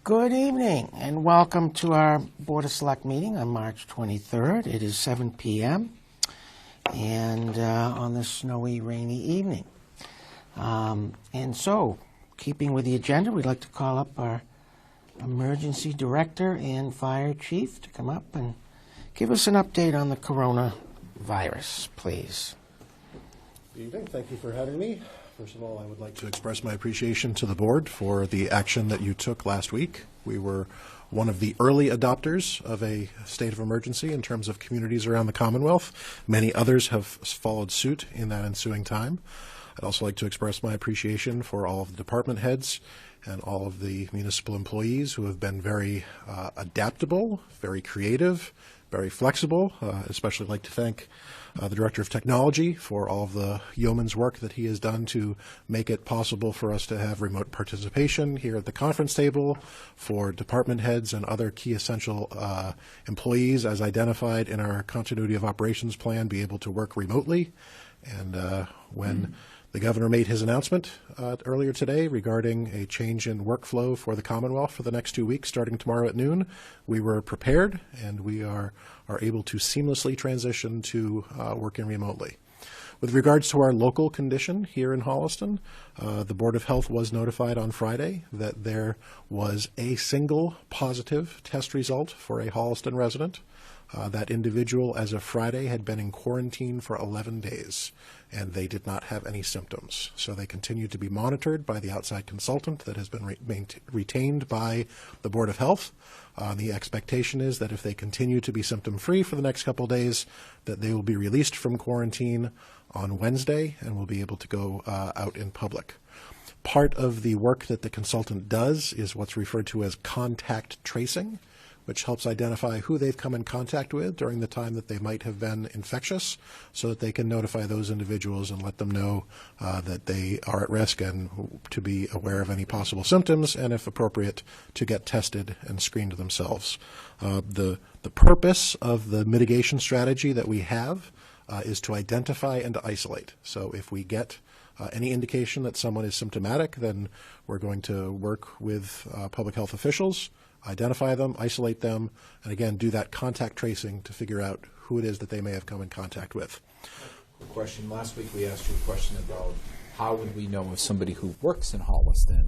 Good evening and welcome to our Board of Select meeting on March 23rd. It is 7 p.m. and on this snowy, rainy evening. And so, keeping with the agenda, we'd like to call up our Emergency Director and Fire Chief to come up and give us an update on the coronavirus, please. Good evening. Thank you for having me. First of all, I would like to express my appreciation to the board for the action that you took last week. We were one of the early adopters of a state of emergency in terms of communities around the Commonwealth. Many others have followed suit in that ensuing time. I'd also like to express my appreciation for all of the department heads and all of the municipal employees who have been very adaptable, very creative, very flexible. Especially like to thank the Director of Technology for all of the yeoman's work that he has done to make it possible for us to have remote participation here at the conference table, for department heads and other key essential employees as identified in our continuity of operations plan be able to work remotely. And when the governor made his announcement earlier today regarding a change in workflow for the Commonwealth for the next 2 weeks starting tomorrow at noon, we were prepared and we are able to seamlessly transition to working remotely. With regards to our local condition here in Holliston, the Board of Health was notified on Friday that there was a single positive test result for a Holliston resident. That individual, as of Friday, had been in quarantine for 11 days, and they did not have any symptoms. So they continue to be monitored by the outside consultant that has been retained by the Board of Health. The expectation is that if they continue to be symptom-free for the next couple of days, that they will be released from quarantine on Wednesday and will be able to go out in public. Part of the work that the consultant does is what's referred to as contact tracing, which helps identify who they've come in contact with during the time that they might have been infectious, so that they can notify those individuals and let them know that they are at risk and to be aware of any possible symptoms, and if appropriate, to get tested and screened themselves. The purpose of the mitigation strategy that we have is to identify and to isolate. So if we get any indication that someone is symptomatic, then we're going to work with public health officials, identify them, isolate them, and again, do that contact tracing to figure out who it is that they may have come in contact with. Question. Last week we asked you a question about how would we know if somebody who works in Holliston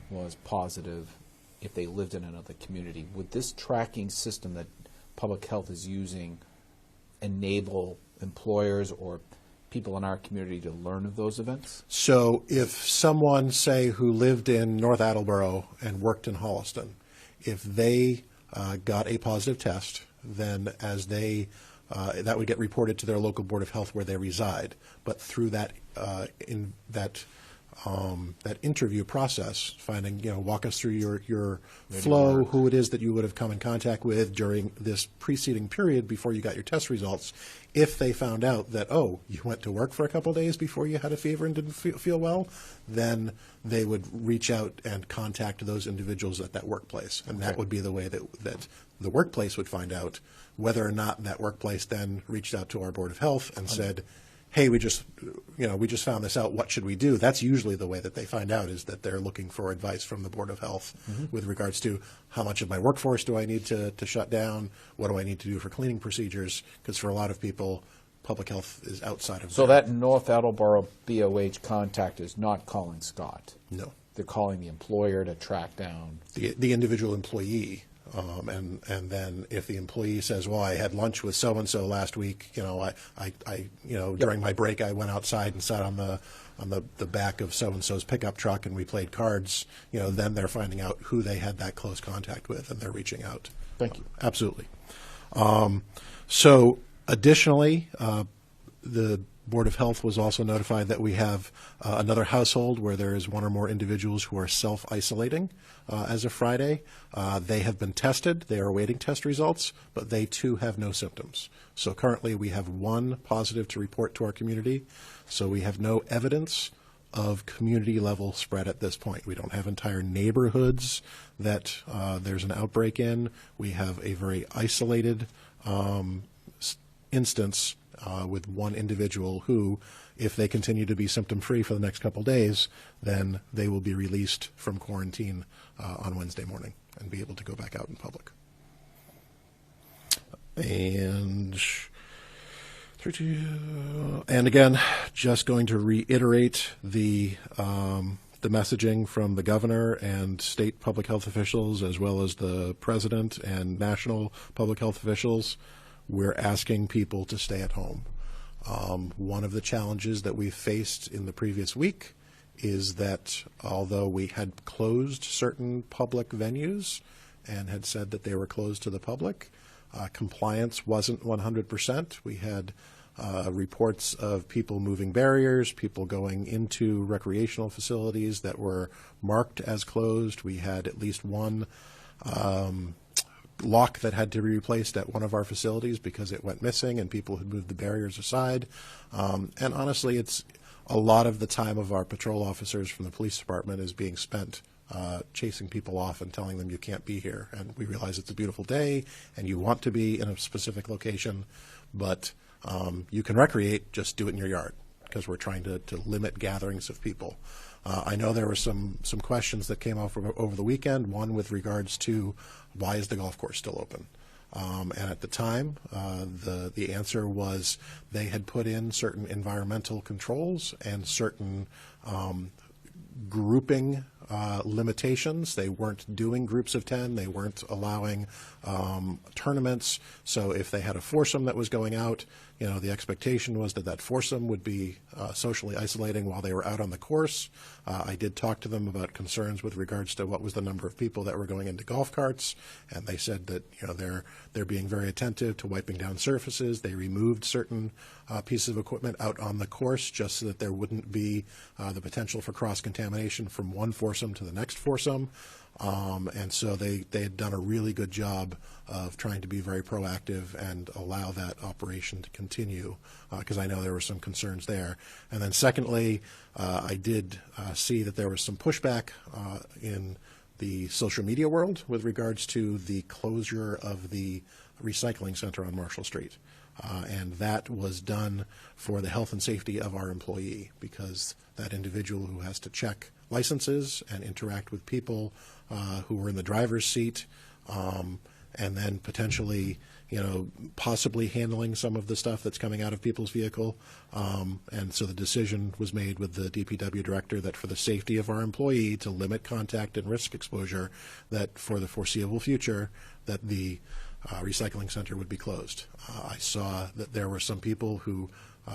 was positive if they lived in another community. Would this tracking system that public health is using enable employers or people in our community to learn of those events? So if someone, say, who lived in North Attleboro and worked in Holliston, if they got a positive test, then as they that would get reported to their local Board of Health where they reside. But through that that interview process, finding, walk us through your flow, who it is that you would have come in contact with during this preceding period before you got your test results. If they found out that, oh, you went to work for a couple of days before you had a fever and didn't feel well, then they would reach out and contact those individuals at that workplace. And that would be the way that the workplace would find out whether or not that workplace then reached out to our Board of Health and said, hey, we just found this out, what should we do? That's usually the way that they find out, is that they're looking for advice from the Board of Health with regards to how much of my workforce do I need to shut down? What do I need to do for cleaning procedures? Because for a lot of people, public health is outside of So that North Attleboro BOH contact is not calling Scott? No. They're calling the employer to track down? The individual employee. And then if the employee says, well, I had lunch with so-and-so last week, during my break I went outside and sat on the back of so-and-so's pickup truck and we played cards, then they're finding out who they had that close contact with and they're reaching out. Thank you. Absolutely. So additionally, the Board of Health was also notified that we have another household where there is one or more individuals who are self-isolating as of Friday. They have been tested. They are awaiting test results, but they too have no symptoms. So currently we have one positive to report to our community. So we have no evidence of community-level spread at this point. We don't have entire neighborhoods that there's an outbreak in. We have a very isolated instance with one individual who, if they continue to be symptom-free for the next couple days, then they will be released from quarantine on Wednesday morning. and be able to go back out in public. And again, just going to reiterate the messaging from the governor and state public health officials, as well as the president and national public health officials. We're asking people to stay at home. One of the challenges that we faced in the previous week is that although we had closed certain public venues and had said that they were closed to the public, compliance wasn't 100%. We had reports of people moving barriers, people going into recreational facilities that were marked as closed. We had at least one lock that had to be replaced at one of our facilities because it went missing and people had moved the barriers aside. And honestly, it's a lot of the time of our patrol officers from the police department is being spent chasing people off and telling them you can't be here. And we realize it's a beautiful day and you want to be in a specific location, but you can recreate, just do it in your yard, because we're trying to limit gatherings of people. I know there were some questions that came up over the weekend, one with regards to why is the golf course still open? And at the time, the answer was they had put in certain environmental controls and certain grouping limitations. They weren't doing groups of 10. They weren't allowing tournaments. So if they had a foursome that was going out, the expectation was that foursome would be socially isolating while they were out on the course. I did talk to them about concerns with regards to what was the number of people that were going into golf carts, and they said that they're being very attentive to wiping down surfaces. They removed certain pieces of equipment out on the course just so that there wouldn't be the potential for cross-contamination from one foursome to the next foursome. And so they had done a really good job of trying to be very proactive and allow that operation to continue, because I know there were some concerns there. And then secondly, I did see that there was some pushback in the social media world with regards to the closure of the recycling center on Marshall Street. And that was done for the health and safety of our employee, because that individual who has to check licenses and interact with people who were in the driver's seat, and then potentially, possibly handling some of the stuff that's coming out of people's vehicle. And so the decision was made with the DPW director that for the safety of our employee to limit contact and risk exposure, that for the foreseeable future, that the recycling center would be closed. I saw that there were some people who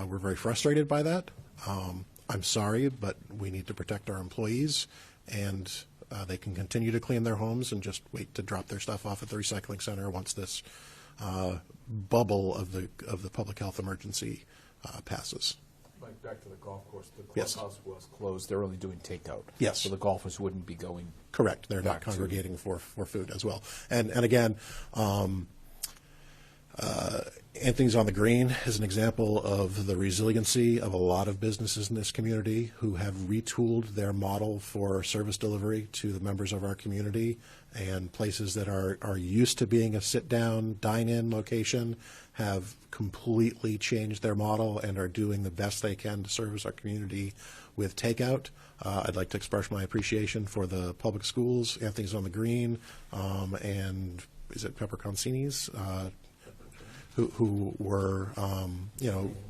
were very frustrated by that. I'm sorry, but we need to protect our employees, and they can continue to clean their homes and just wait to drop their stuff off at the recycling center once this bubble of the public health emergency passes. Like back to the golf course, the Yes. clubhouse was closed. They're only doing takeout. Yes. So the golfers wouldn't be going. Correct. They're not back to- congregating for food as well. And again, Anthony's on the Green is an example of the resiliency of a lot of businesses in this community who have retooled their model for service delivery to the members of our community, and places that are used to being a sit-down, dine-in location have completely changed their model and are doing the best they can to service our community with takeout. I'd like to express my appreciation for the public schools, Anthony's on the Green, and is it Pepper Concini's? Who were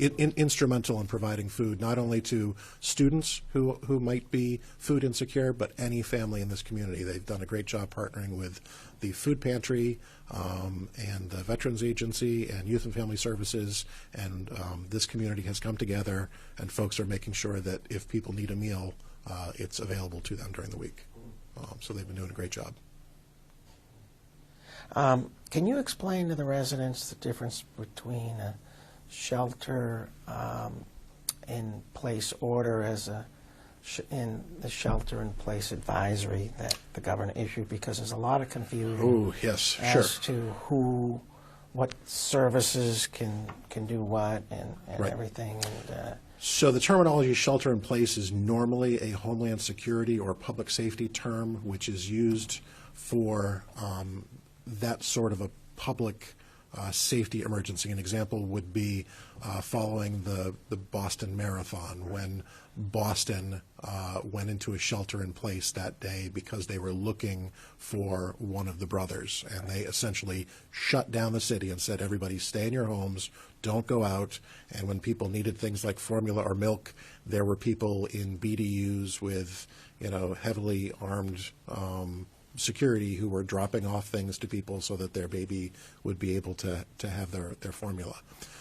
instrumental in providing food not only to students who might be food insecure, but any family in this community. They've done a great job partnering with the food pantry and the Veterans Agency and Youth and Family Services, and this community has come together, and folks are making sure that if people need a meal, it's available to them during the week. So they've been doing a great job. Can you explain to the residents the difference between a shelter in place order in the shelter in place advisory that the governor issued? Because there's a lot of confusion Oh, yes, as sure. to what services can do what and Right. everything. And So the terminology shelter in place is normally a Homeland Security or public safety term, which is used for that sort of a public safety emergency. An example would be following the Boston Marathon, when Boston went into a shelter-in-place that day because they were looking for one of the brothers, and they essentially shut down the city and said, everybody stay in your homes, don't go out. And when people needed things like formula or milk, there were people in BDUs with, heavily armed security who were dropping off things to people so that their baby would be able to have their formula.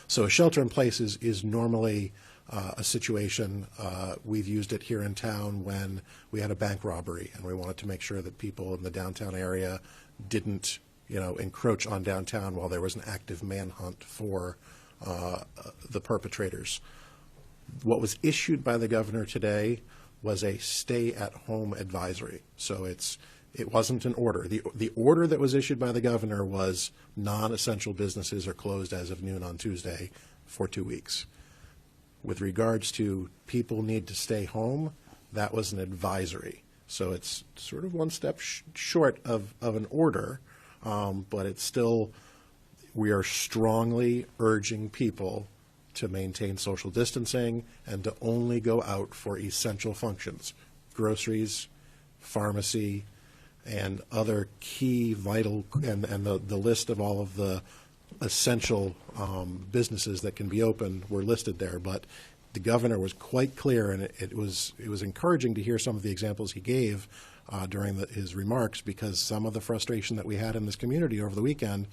So a shelter in place is normally a situation. We've used it here in town when we had a bank robbery and we wanted to make sure that people in the downtown area didn't encroach on downtown while there was an active manhunt for the perpetrators. What was issued by the governor today was a stay-at-home advisory. So it wasn't an order. The order that was issued by the governor was non-essential businesses are closed as of noon on Tuesday for 2 weeks. With regards to people need to stay home, that was an advisory. So it's sort of one step short of an order, but it's still, we are strongly urging people to maintain social distancing and to only go out for essential functions, groceries, pharmacy, and other key vital, and the list of all of the essential businesses that can be open were listed there. But the governor was quite clear, and it was encouraging to hear some of the examples he gave during his remarks, because some of the frustration that we had in this community over the weekend,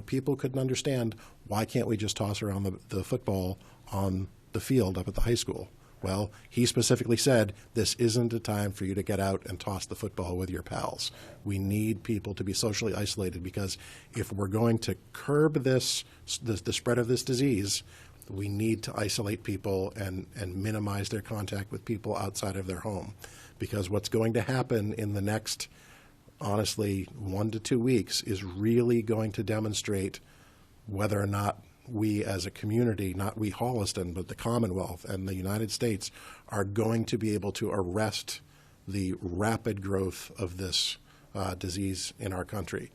people couldn't understand, why can't we just toss around the football on the field up at the high school? Well, he specifically said, this isn't a time for you to get out and toss the football with your pals. We need people to be socially isolated, because if we're going to curb the spread of this disease, we need to isolate people and minimize their contact with people outside of their home. Because what's going to happen in the next, honestly, 1 to 2 weeks is really going to demonstrate whether or not we as a community, not we Holliston, but the Commonwealth and the United States, are going to be able to arrest the rapid growth of this disease in our country.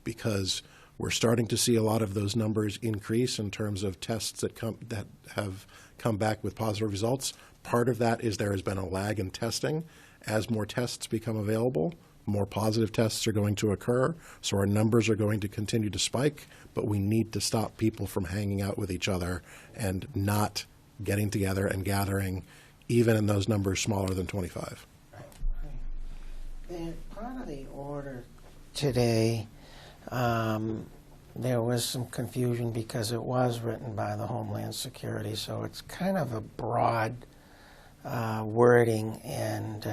Because we're starting to see a lot of those numbers increase in terms of tests that have come back with positive results. Part of that is there has been a lag in testing. As more tests become available, more positive tests are going to occur, so our numbers are going to continue to spike, but we need to stop people from hanging out with each other and not getting together and gathering, even in those numbers smaller than 25. Right. And part of the order today, there was some confusion because it was written by the Homeland Security, so it's kind of a broad wording and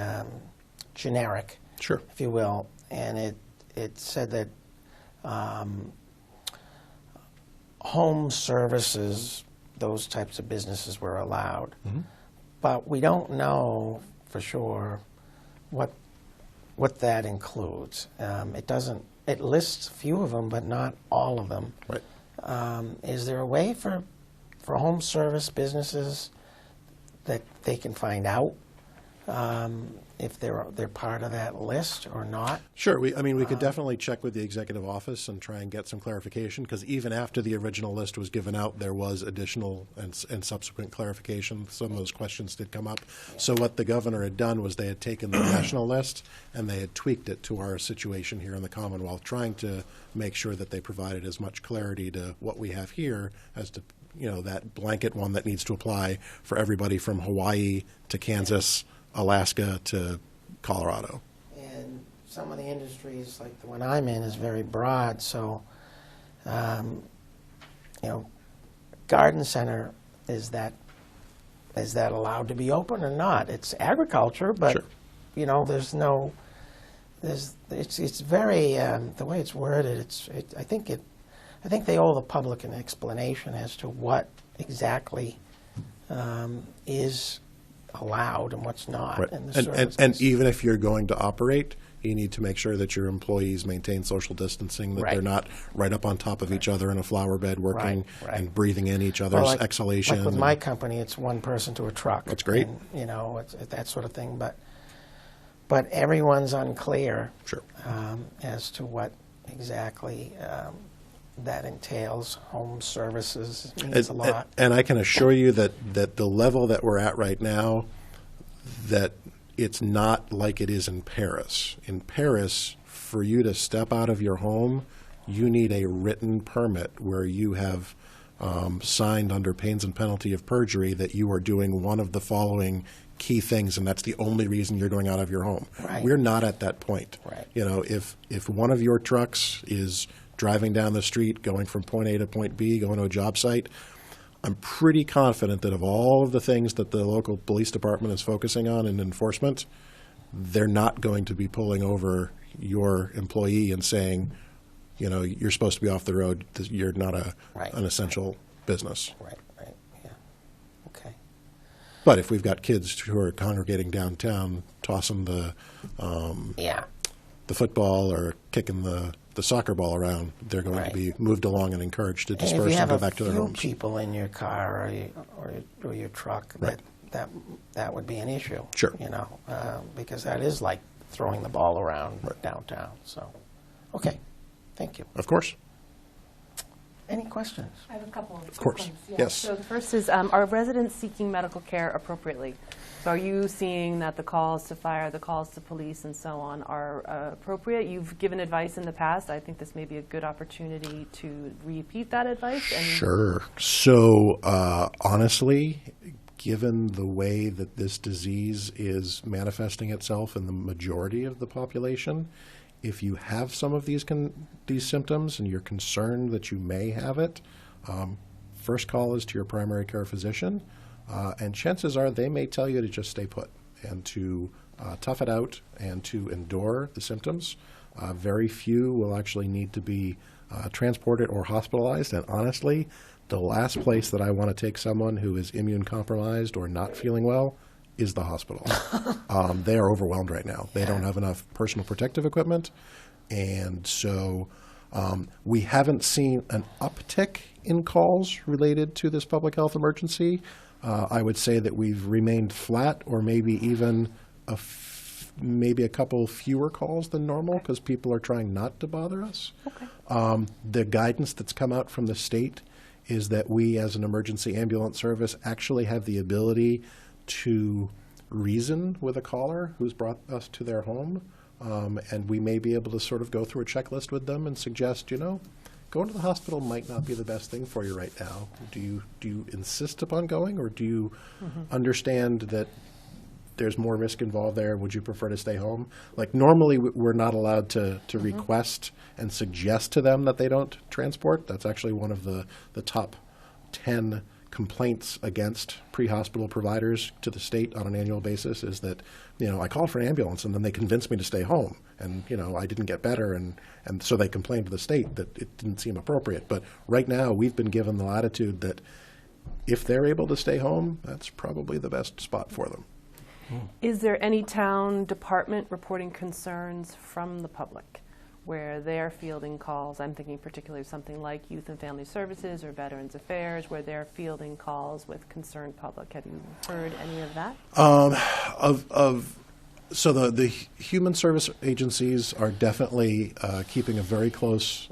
generic, Sure. if you will. And it said that home services, those types of businesses were allowed. Mm-hmm. But we don't know for sure what that includes. It lists a few of them, but not all of them. Right. Is there a way for home service businesses that they can find out if they're part of that list or not? Sure. We could definitely check with the executive office and try and get some clarification, because even after the original list was given out, there was additional and subsequent clarification. Some of those questions did come up. So what the governor had done was they had taken the national list and they had tweaked it to our situation here in the Commonwealth, trying to make sure that they provided as much clarity to what we have here as to that blanket one that needs to apply for everybody from Hawaii to Kansas, Alaska to Colorado. And some of the industries, like the one I'm in, is very broad. So, garden center, is that allowed to be open or not? It's agriculture, but Sure. it's very the way it's worded. I think they owe the public an explanation as to what exactly is allowed and what's not. Right. In the And even if you're going to operate, you need to make sure that your employees maintain social distancing, that they're not right up on top of each other in a flower bed working and breathing in each other's exhalation. Like with my company, it's one person to a truck. That's great. And, it's that sort of thing. But everyone's unclear Sure. as to what exactly that entails. Home services means a lot. And I can assure you that the level that we're at right now, that it's not like it is in Paris. In Paris, for you to step out of your home, you need a written permit where you have signed under pains and penalty of perjury that you are doing one of the following key things, and that's the only reason you're going out of your home. Right. We're not at that point. Right. You know, if one of your trucks is driving down the street, going from point A to point B, going to a job site, I'm pretty confident that of all of the things that the local police department is focusing on in enforcement, they're not going to be pulling over your employee and saying, you know, you're supposed to be off the road. You're not an essential business. Right, yeah. Okay. But if we've got kids who are congregating downtown, tossing the football or kicking the soccer ball around, they're going to be moved along and encouraged to disperse and go back to their homes. If you have a few people in your car or your truck, Right. that would be an issue. Sure. You know, because that is like throwing the ball around downtown. So, okay, thank you. Of course. Any questions? I have a couple of course. ones. Yeah. Yes. So the first is, are residents seeking medical care appropriately? So are you seeing that the calls to fire, the calls to police, and so on are appropriate? You've given advice in the past. I think this may be a good opportunity to repeat that advice. Sure. So honestly, given the way that this disease is manifesting itself in the majority of the population, if you have some of these symptoms and you're concerned that you may have it, first call is to your primary care physician, and chances are they may tell you to just stay put and to tough it out and to endure the symptoms. Very few will actually need to be transported or hospitalized, and honestly, the last place that I want to take someone who is immune compromised or not feeling well is the hospital. They are overwhelmed right now. They don't have enough personal protective equipment, and so we haven't seen an uptick in calls related to this public health emergency. I would say that we've remained flat, or maybe even maybe a couple fewer calls than normal because people are trying not to bother us. Okay. The guidance that's come out from the state is that we, as an emergency ambulance service, actually have the ability to reason with a caller who's brought us to their home, and we may be able to sort of go through a checklist with them and suggest, you know, going to the hospital might not be the best thing for you right now. Do you insist upon going, or do you understand that there's more risk involved there? Would you prefer to stay home? Like, normally we're not allowed to request and suggest to them that they don't transport. That's actually one of the top 10 complaints against pre-hospital providers to the state on an annual basis, is that, you know, I called for an ambulance and then they convinced me to stay home, and, you know, I didn't get better, and so they complained to the state that it didn't seem appropriate. But right now we've been given the latitude that if they're able to stay home, that's probably the best spot for them. Is there any town department reporting concerns from the public where they're fielding calls? I'm thinking particularly of something like Youth and Family Services or Veterans Affairs, where they're fielding calls with concerned public. Have you heard any of that? So the human service agencies are definitely keeping a very close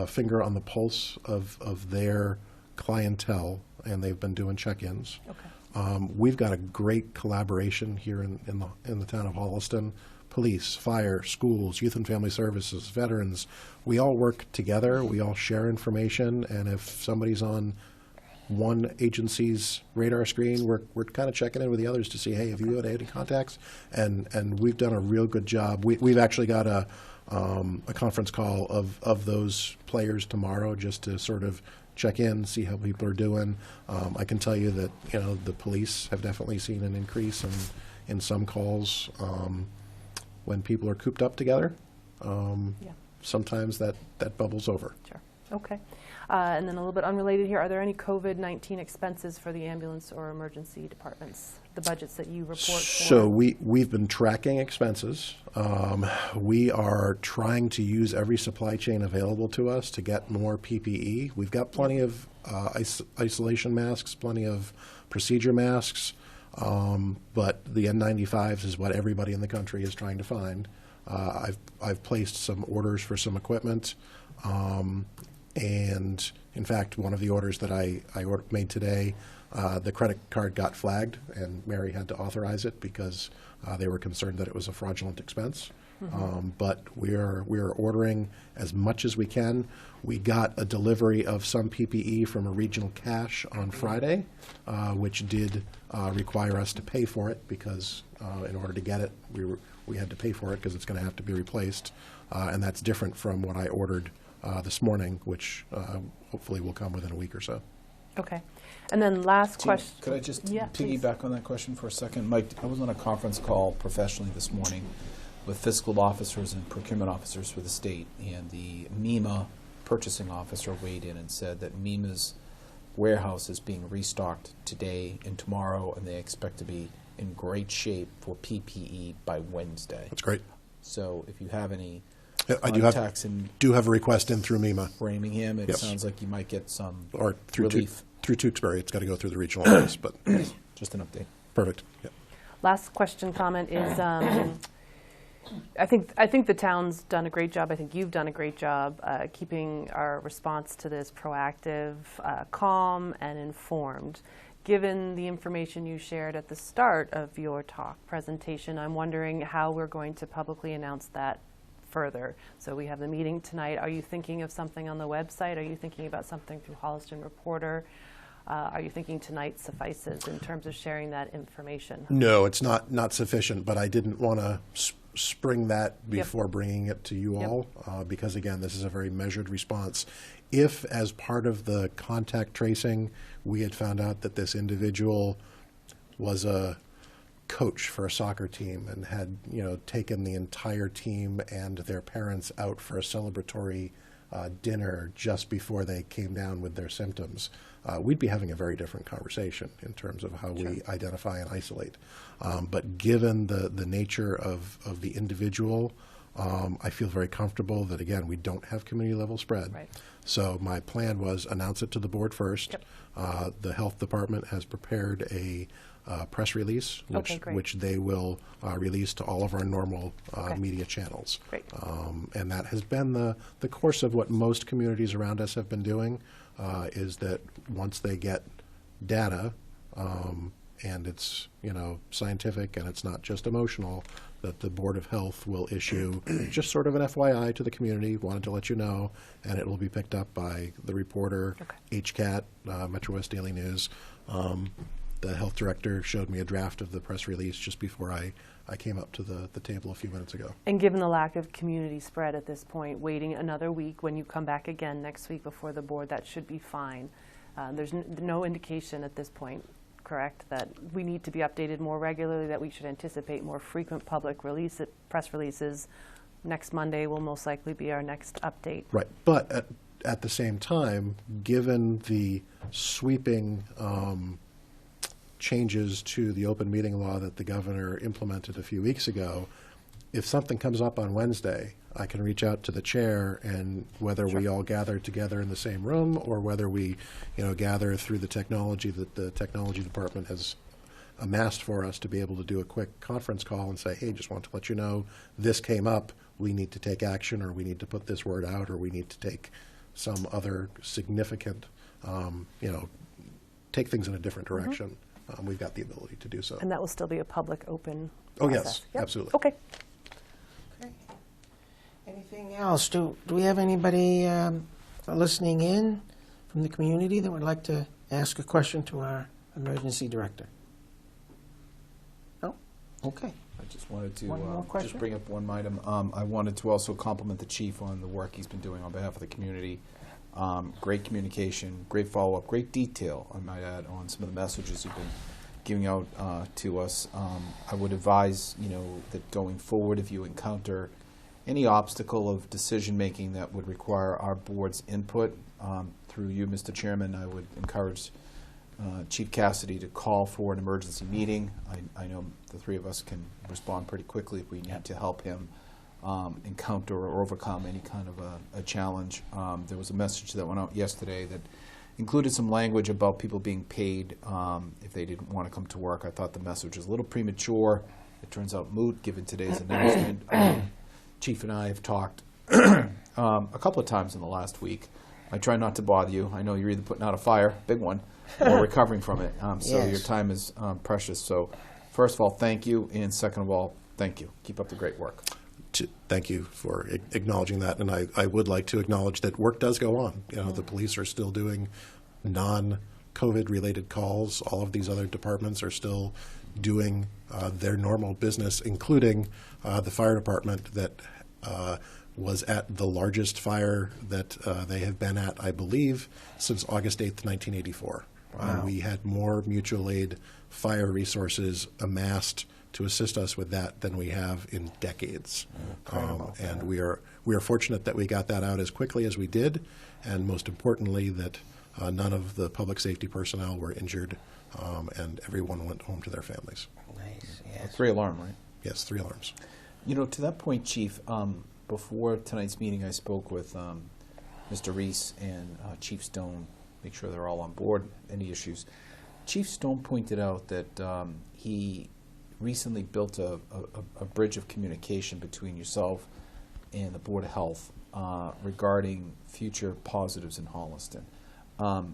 finger on the pulse of their clientele, and they've been doing check-ins. Okay. We've got a great collaboration here in the town of Holliston. Police, fire, schools, youth and family services, veterans. We all work together. We all share information, and if somebody's on one agency's radar screen, we're kind of checking in with the others to see, hey, have you had any contacts? And we've done a real good job. We've actually got a conference call of those players tomorrow, just to sort of check in, see how people are doing. I can tell you that, you know, the police have definitely seen an increase in some calls when people are cooped up together. Sometimes that bubbles over. Sure. Okay. And then a little bit unrelated here, are there any COVID-19 expenses for the ambulance or emergency departments, the budgets that you report for? So we've been tracking expenses. We are trying to use every supply chain available to us to get more PPE. We've got plenty of isolation masks, plenty of procedure masks, but the N95s is what everybody in the country is trying to find. I've placed some orders for some equipment. And in fact, one of the orders that I made today, the credit card got flagged, and Mary had to authorize it because they were concerned that it was a fraudulent expense. But we are ordering as much as we can. We got a delivery of some PPE from a regional cache on Friday, which did require us to pay for it because in order to get it, we had to pay for it because it's going to have to be replaced. And that's different from what I ordered this morning, which hopefully will come within a week or so. Okay. And then last question. Could I just Yeah, please. piggyback on that question for a second? Mike, I was on a conference call professionally this morning with fiscal officers and procurement officers for the state, and the MEMA purchasing officer weighed in and said that MEMA's warehouse is being restocked today and tomorrow, and they expect to be in great shape for PPE by Wednesday. That's great. So if you have any I contacts in do have a request in through MEMA. Framingham, it Yes. sounds like you might get some Or through relief. through Tewksbury. It's got to go through the regional office, but Just an update. perfect. Yeah. Last question, comment is, I think the town's done a great job. I think you've done a great job keeping our response to this proactive, calm, and informed. Given the information you shared at the start of your talk presentation, I'm wondering how we're going to publicly announce that further. So we have the meeting tonight. Are you thinking of something on the website? Are you thinking about something through Holliston Reporter? Are you thinking tonight suffices in terms of sharing that information? No, it's not sufficient, but I didn't want to spring that before bringing it to you all, because again, this is a very measured response. If, as part of the contact tracing, we had found out that this individual was a coach for a soccer team and had, taken the entire team and their parents out for a celebratory dinner just before they came down with their symptoms, we'd be having a very different conversation in terms of how we identify and isolate. But given the nature of the individual, I feel very comfortable that, again, we don't have community level spread. Right. So my plan was announce it to the board first. Yep. The health department has prepared a press release, which they will release to all of our normal media channels. Great. And that has been the course of what most communities around us have been doing, is that once they get data, and it's scientific and it's not just emotional, that the Board of Health will issue just sort of an FYI to the community, wanted to let you know, and it will be picked up by the Reporter, HCAT, Metro West Daily News. The health director showed me a draft of the press release just before I came up to the table a few minutes ago. And given the lack of community spread at this point, waiting another week when you come back again next week before the board, that should be fine. There's no indication at this point, correct, that we need to be updated more regularly, that we should anticipate more frequent public press releases. Next Monday will most likely be our next update. Right, but at the same time, given the sweeping changes to the open meeting law that the governor implemented a few weeks ago, if something comes up on Wednesday, I can reach out to the chair, and whether we all gather together in the same room or whether we, gather through the technology that the technology department has amassed for us to be able to do a quick conference call and say, hey, just want to let you know this came up, we need to take action, or we need to put this word out, or we need to take some other significant, take things in a different direction. We've got the ability to do so. And that will still be a public open Oh, process. yes, absolutely. Okay. Anything else? Do we have anybody listening in from the community that would like to ask a question to our emergency director? No? Okay. I just wanted to One more question? just bring up one item. I wanted to also compliment the chief on the work he's been doing on behalf of the community. Great communication, great follow-up, great detail, I might add, on some of the messages you've been giving out to us. I would advise, that going forward, if you encounter any obstacle of decision-making that would require our board's input, through you, Mr. Chairman, I would encourage Chief Cassidy to call for an emergency meeting. I know the three of us can respond pretty quickly if we need to help him encounter or overcome any kind of a challenge. There was a message that went out yesterday that included some language about people being paid if they didn't want to come to work. I thought the message was a little premature. It turns out moot given today's announcement. Chief and I have talked a couple of times in the last week I try not to bother you. I know you're either putting out a fire, big one, or recovering from it. So Yes. your time is precious. So first of all, thank you. And second of all, thank you. Keep up the great work. Thank you for acknowledging that. And I would like to acknowledge that work does go on. You know, the police are still doing non-COVID related calls. All of these other departments are still doing their normal business, including the fire department that was at the largest fire that they have been at, I believe, since August 8th, 1984. Wow. We had more mutual aid fire resources amassed to assist us with that than we have in decades. And we are fortunate that we got that out as quickly as we did, and most importantly that none of the public safety personnel were injured, and everyone went home to their families. Nice, A yes. 3-alarm, right? Yes, 3 alarms. You know, to that point, Chief, before tonight's meeting, I spoke with Mr. Reese and Chief Stone, make sure they're all on board, any issues. Chief Stone pointed out that he recently built a bridge of communication between yourself and the Board of Health regarding future positives in Holliston. I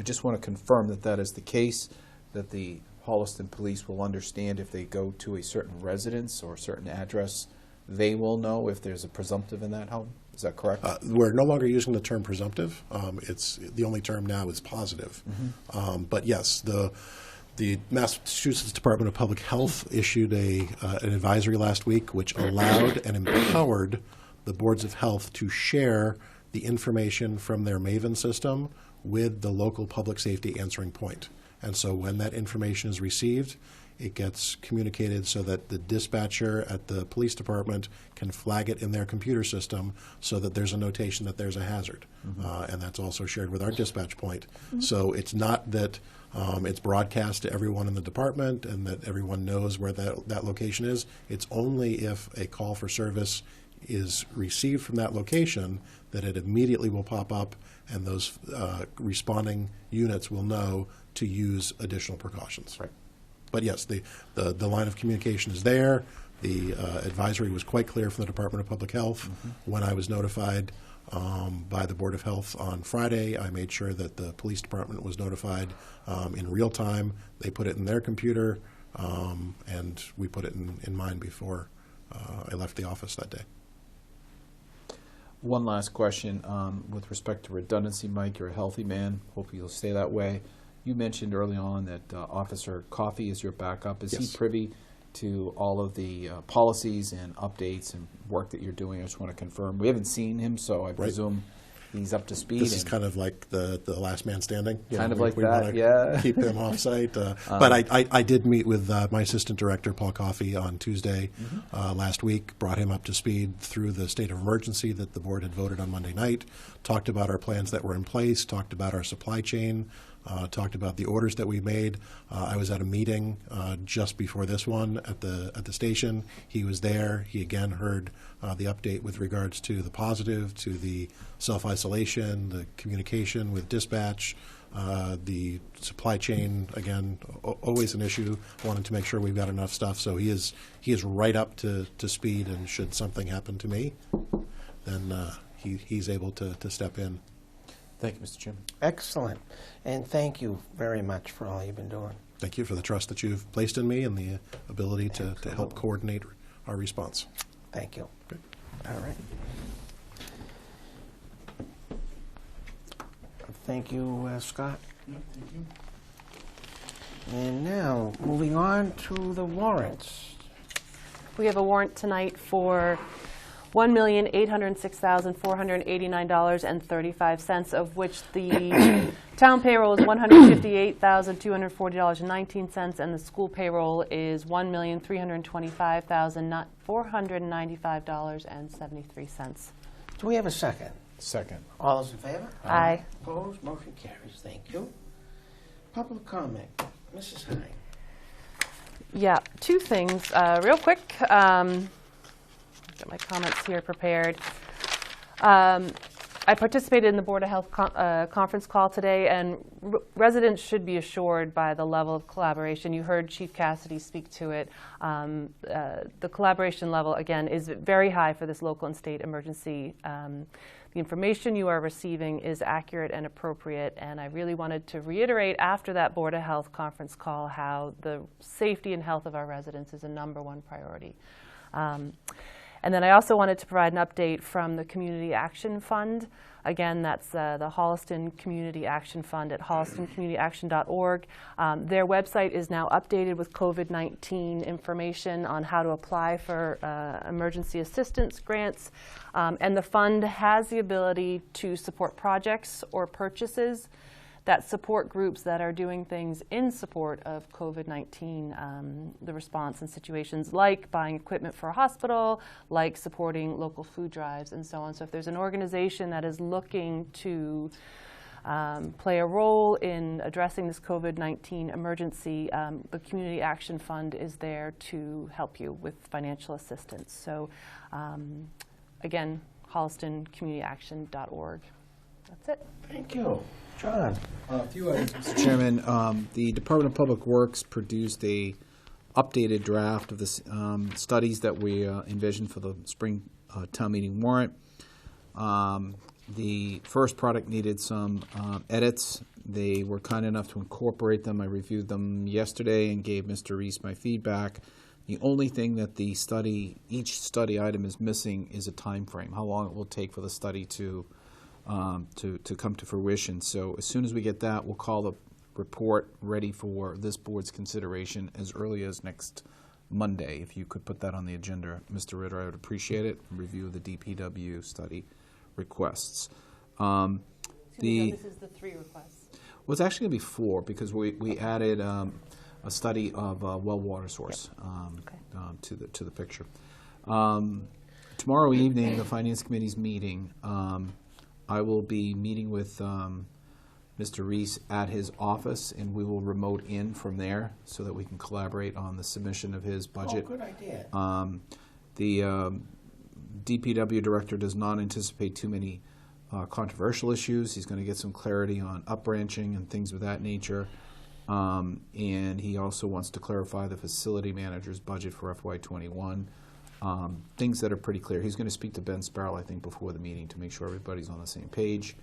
just want to confirm that that is the case, that the Holliston police will understand if they go to a certain residence or a certain address, they will know if there's a presumptive in that home. Is that correct? We're no longer using the term presumptive. It's the only term now is positive. But yes, the Massachusetts Department of Public Health issued an advisory last week which allowed and empowered the boards of health to share the information from their Maven system with the local public safety answering point. And so when that information is received, it gets communicated so that the dispatcher at the police department can flag it in their computer system so that there's a notation that there's a hazard. And that's also shared with our dispatch point. So it's not that it's broadcast to everyone in the department and that everyone knows where that location is. It's only if a call for service is received from that location that it immediately will pop up, and those responding units will know to use additional precautions. Right. But yes, the line of communication is there. The advisory was quite clear from the Department of Public Health. When I was notified by the Board of Health on Friday, I made sure that the police department was notified in real time. They put it in their computer, and we put it in mine before I left the office that day. One last question with respect to redundancy, Mike. You're a healthy man. Hope you'll stay that way. You mentioned early on that Officer Coffey is your backup. Is Yes. he privy to all of the policies and updates and work that you're doing? I just want to confirm. We haven't seen him, so I presume he's up to speed. This is kind of like the last man standing. Kind of like we that, wanna yeah. Keep him off site. But I did meet with my assistant director, Paul Coffey, on Tuesday last week, brought him up to speed through the state of emergency that the board had voted on Monday night, talked about our plans that were in place, talked about our supply chain, talked about the orders that we made. I was at a meeting just before this one at the station. He was there. He again heard the update with regards to the positive, to the self-isolation, the communication with dispatch, the supply chain, again, always an issue. Wanted to make sure we've got enough stuff. So he is right up to speed, and should something happen to me, then he's able to step in. Thank you, Mr. Chairman. Excellent. And thank you very much for all you've been doing. Thank you for the trust that you've placed in me and the ability to help coordinate our response. Thank you. Good. All right. Thank you, Scott. Thank you. And now, moving on to the warrants. We have a warrant tonight for $1,806,489.35, of which the town payroll is $158,240.19, and the school payroll is $1,325,495.73. Do we have a second? Second. All those in favor? Aye. Opposed? Motion carries. Thank you. Public comment. Mrs. Hine. Yeah, two things, real quick. Get my comments here prepared. I participated in the Board of Health conference call today, and residents should be assured by the level of collaboration. You heard Chief Cassidy speak to it. The collaboration level, again, is very high for this local and state emergency. The the information you are receiving is accurate and appropriate. And I really wanted to reiterate after that Board of Health conference call how the safety and health of our residents is a #1 priority. And then I also wanted to provide an update from the Community Action Fund. Again, that's the Holliston Community Action Fund at hollistoncommunityaction.org. Their website is now updated with COVID-19 information on how to apply for emergency assistance grants. And the fund has the ability to support projects or purchases that support groups that are doing things in support of COVID-19, the response in situations like buying equipment for a hospital, like supporting local food drives, and so on. So if there's an organization that is looking to play a role in addressing this COVID-19 emergency, the Community Action Fund is there to help you with financial assistance. So again, hollistoncommunityaction.org. That's it. Thank you. John? A few items, Mr. Chairman. The Department of Public Works produced a updated draft of the studies that we envisioned for the spring town meeting warrant. The first product needed some edits. They were kind enough to incorporate them. I reviewed them yesterday and gave Mr. Reese my feedback. The only thing that each study item is missing is a time frame, how long it will take for the study to come to fruition. So as soon as we get that, we'll call the report ready for this board's consideration as early as next Monday. If you could put that on the agenda, Mr. Ritter, I would appreciate it. Review the DPW study requests. This is the 3 requests. Well, it's actually going to be 4 because we added a study of well water source to the picture. Tomorrow evening, the Finance Committee's meeting. I will be meeting with Mr. Reese at his office, and we will remote in from there so that we can collaborate on the submission of his budget. Oh, good idea. The DPW director does not anticipate too many controversial issues. He's going to get some clarity on up-branching and things of that nature. And he also wants to clarify the facility manager's budget for FY21. Things that are pretty clear. He's going to speak to Ben Sparrow, I think, before the meeting to make sure everybody's on the same page.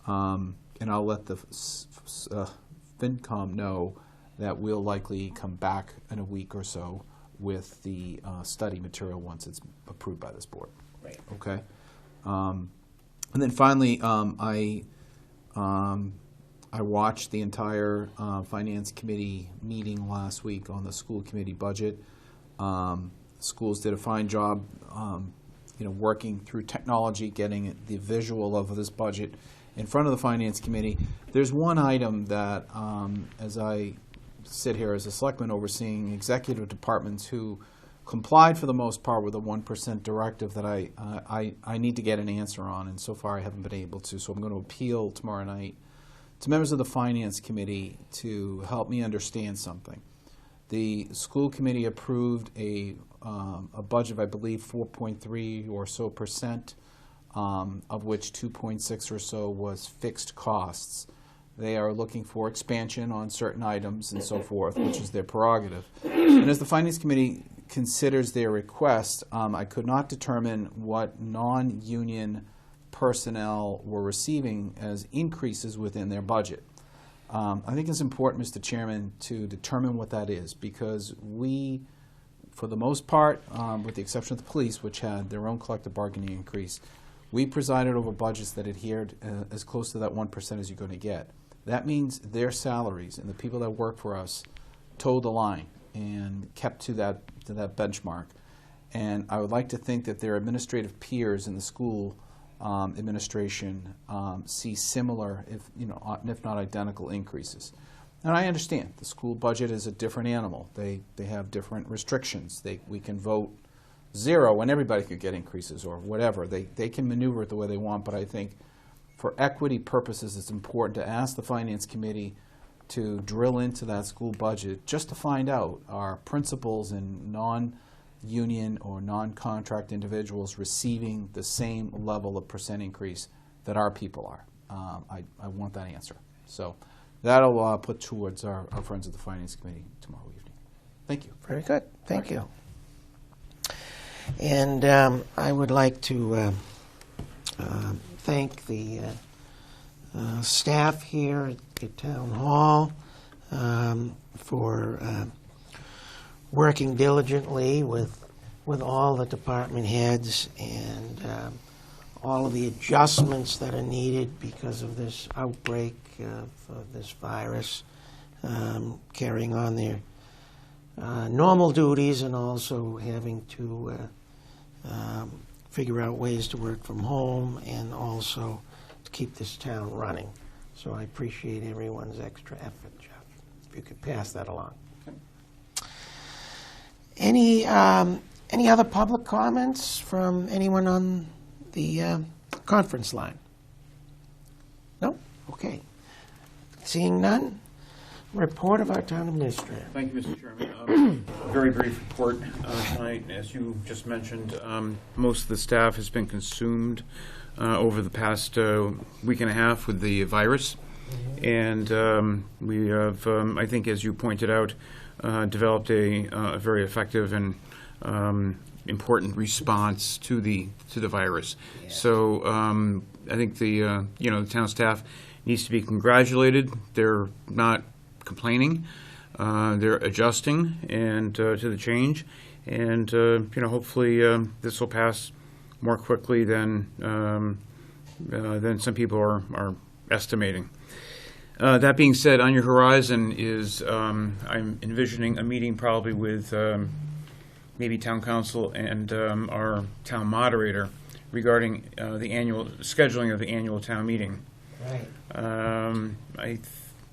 And I'll let the FinCom know that we'll likely come back in a week or so with the study material once it's approved by this board. Great. Okay. And then finally, I watched the entire Finance Committee meeting last week on the school committee budget. Schools did a fine job, working through technology, getting the visual of this budget in front of the Finance Committee. There's one item that, as I sit here as a selectman overseeing executive departments who complied for the most part with the 1% directive that I need to get an answer on, and so far I haven't been able to. So I'm going to appeal tomorrow night to members of the Finance Committee to help me understand something. The school committee approved a budget of, I believe, 4.3 or so percent, of which 2.6 or so was fixed costs. They are looking for expansion on certain items and so forth, which is their prerogative. And as the Finance Committee considers their request, I could not determine what non-union personnel were receiving as increases within their budget. I think it's important, Mr. Chairman, to determine what that is, because we, for the most part, with the exception of the police, which had their own collective bargaining increase, we presided over budgets that adhered as close to that 1% as you're going to get. That means their salaries and the people that work for us toed the line and kept to that benchmark. And I would like to think that their administrative peers in the school administration see similar, if not identical, increases. And I understand the school budget is a different animal. They have different restrictions. We can vote 0 and everybody could get increases or whatever. They can maneuver it the way they want, but I think for equity purposes it's important to ask the Finance Committee to drill into that school budget just to find out, are principals and non-union or non-contract individuals receiving the same level of percent increase that our people are? I want that answer. So that'll put towards our friends at the Finance Committee tomorrow evening. Thank you. Very good. Thank you. And I would like to thank the staff here at the Town Hall for working diligently with all the department heads and all of the adjustments that are needed because of this outbreak of this virus, carrying on their normal duties and also having to figure out ways to work from home and also to keep this town running. So I appreciate everyone's extra effort, Jeff. If you could pass that along. Any other public comments from anyone on the conference line? No? Okay. Seeing none, report of our town administrator. Thank you, Mr. Chairman. Very brief report tonight. As you just mentioned, most of the staff has been consumed over the past week and a half with the virus. And we have, I think, as you pointed out, developed a very effective and important response to the virus. Yeah. So I think the the town staff needs to be congratulated. They're not complaining. They're adjusting and to the change, and hopefully this will pass more quickly than some people are estimating. That being said, on your horizon is I'm envisioning a meeting probably with maybe town council and our town moderator regarding the annual scheduling of the annual town meeting. Right. I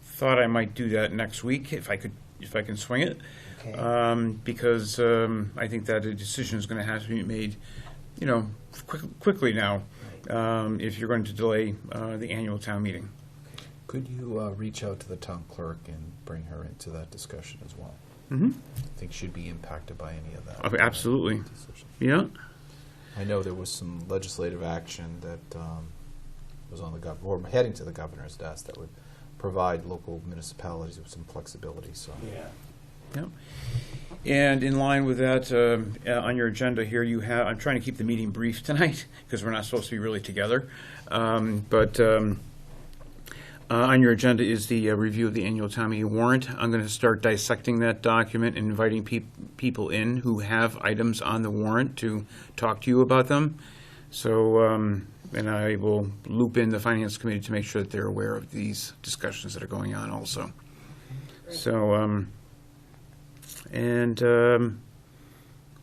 thought I might do that next week if I can swing it, Okay. because I think that a decision is going to have to be made, quickly now, if you're going to delay the annual town meeting. Could you reach out to the town clerk and bring her into that discussion as well? Mm-hmm. I think she'd be impacted by any of that. Absolutely. Decision. Yeah. I know there was some legislative action that was on the or heading to the governor's desk that would provide local municipalities with some flexibility. So. Yeah. Yep. And in line with that, on your agenda here, you have. I'm trying to keep the meeting brief tonight because we're not supposed to be really together. But on your agenda is the review of the annual town meeting warrant. I'm going to start dissecting that document and inviting people in who have items on the warrant to talk to you about them. So, and I will loop in the Finance Committee to make sure that they're aware of these discussions that are going on also. So,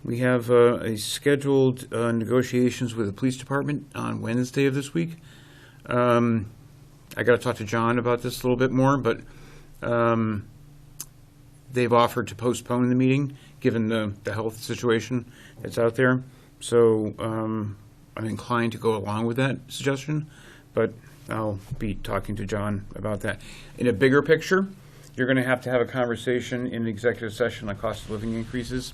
we have a scheduled negotiations with the police department on Wednesday of this week. I got to talk to John about this a little bit more, but they've offered to postpone the meeting given the health situation that's out there. So I'm inclined to go along with that suggestion, but I'll be talking to John about that. In a bigger picture, you're going to have a conversation in executive session on cost of living increases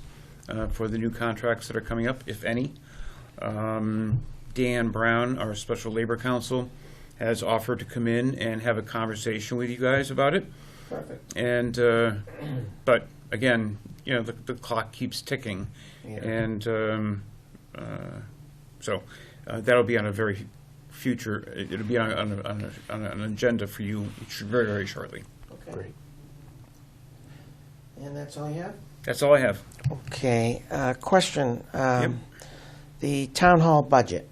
for the new contracts that are coming up, if any. Dan Brown, our special labor counsel, has offered to come in and have a conversation with you guys about it. Perfect. And but again, the clock keeps ticking, Yeah. and so that'll be on a very future. It'll be on an agenda for you very, very shortly. Okay. Great. And that's all you have? That's all I have. Okay. Question. Yep. The town hall budget.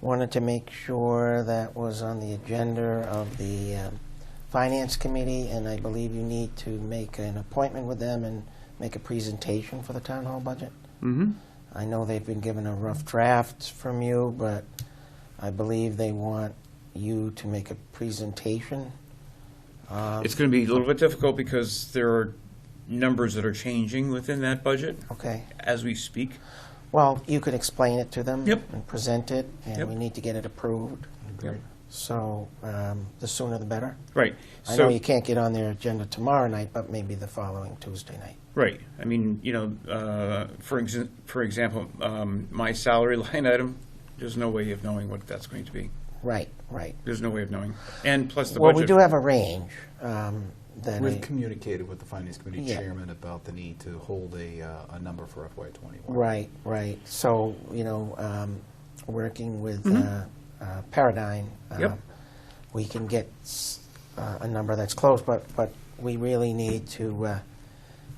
Wanted to make sure that was on the agenda of the Finance Committee, and I believe you need to make an appointment with them and make a presentation for the town hall budget. Mm-hmm. I know they've been given a rough draft from you, but I believe they want you to make a presentation. It's going to be a little bit difficult because there are numbers that are changing within that budget Okay. as we speak. Well, you could explain it to them. Yep. And present it, and Yep. we need to get it approved. Yep. So the sooner the better. Right. I know you can't get on their agenda tomorrow night, but maybe the following Tuesday night. Right. I mean, for example, my salary line item, there's no way of knowing what that's going to be. Right, right. There's no way of knowing. And plus the Well, budget. we do have a range. That We've communicated with the Finance Committee Yeah. chairman about the need to hold a number for FY21. Right, right. So, working with Paradigm, Yep. we can get a number that's close, but we really need to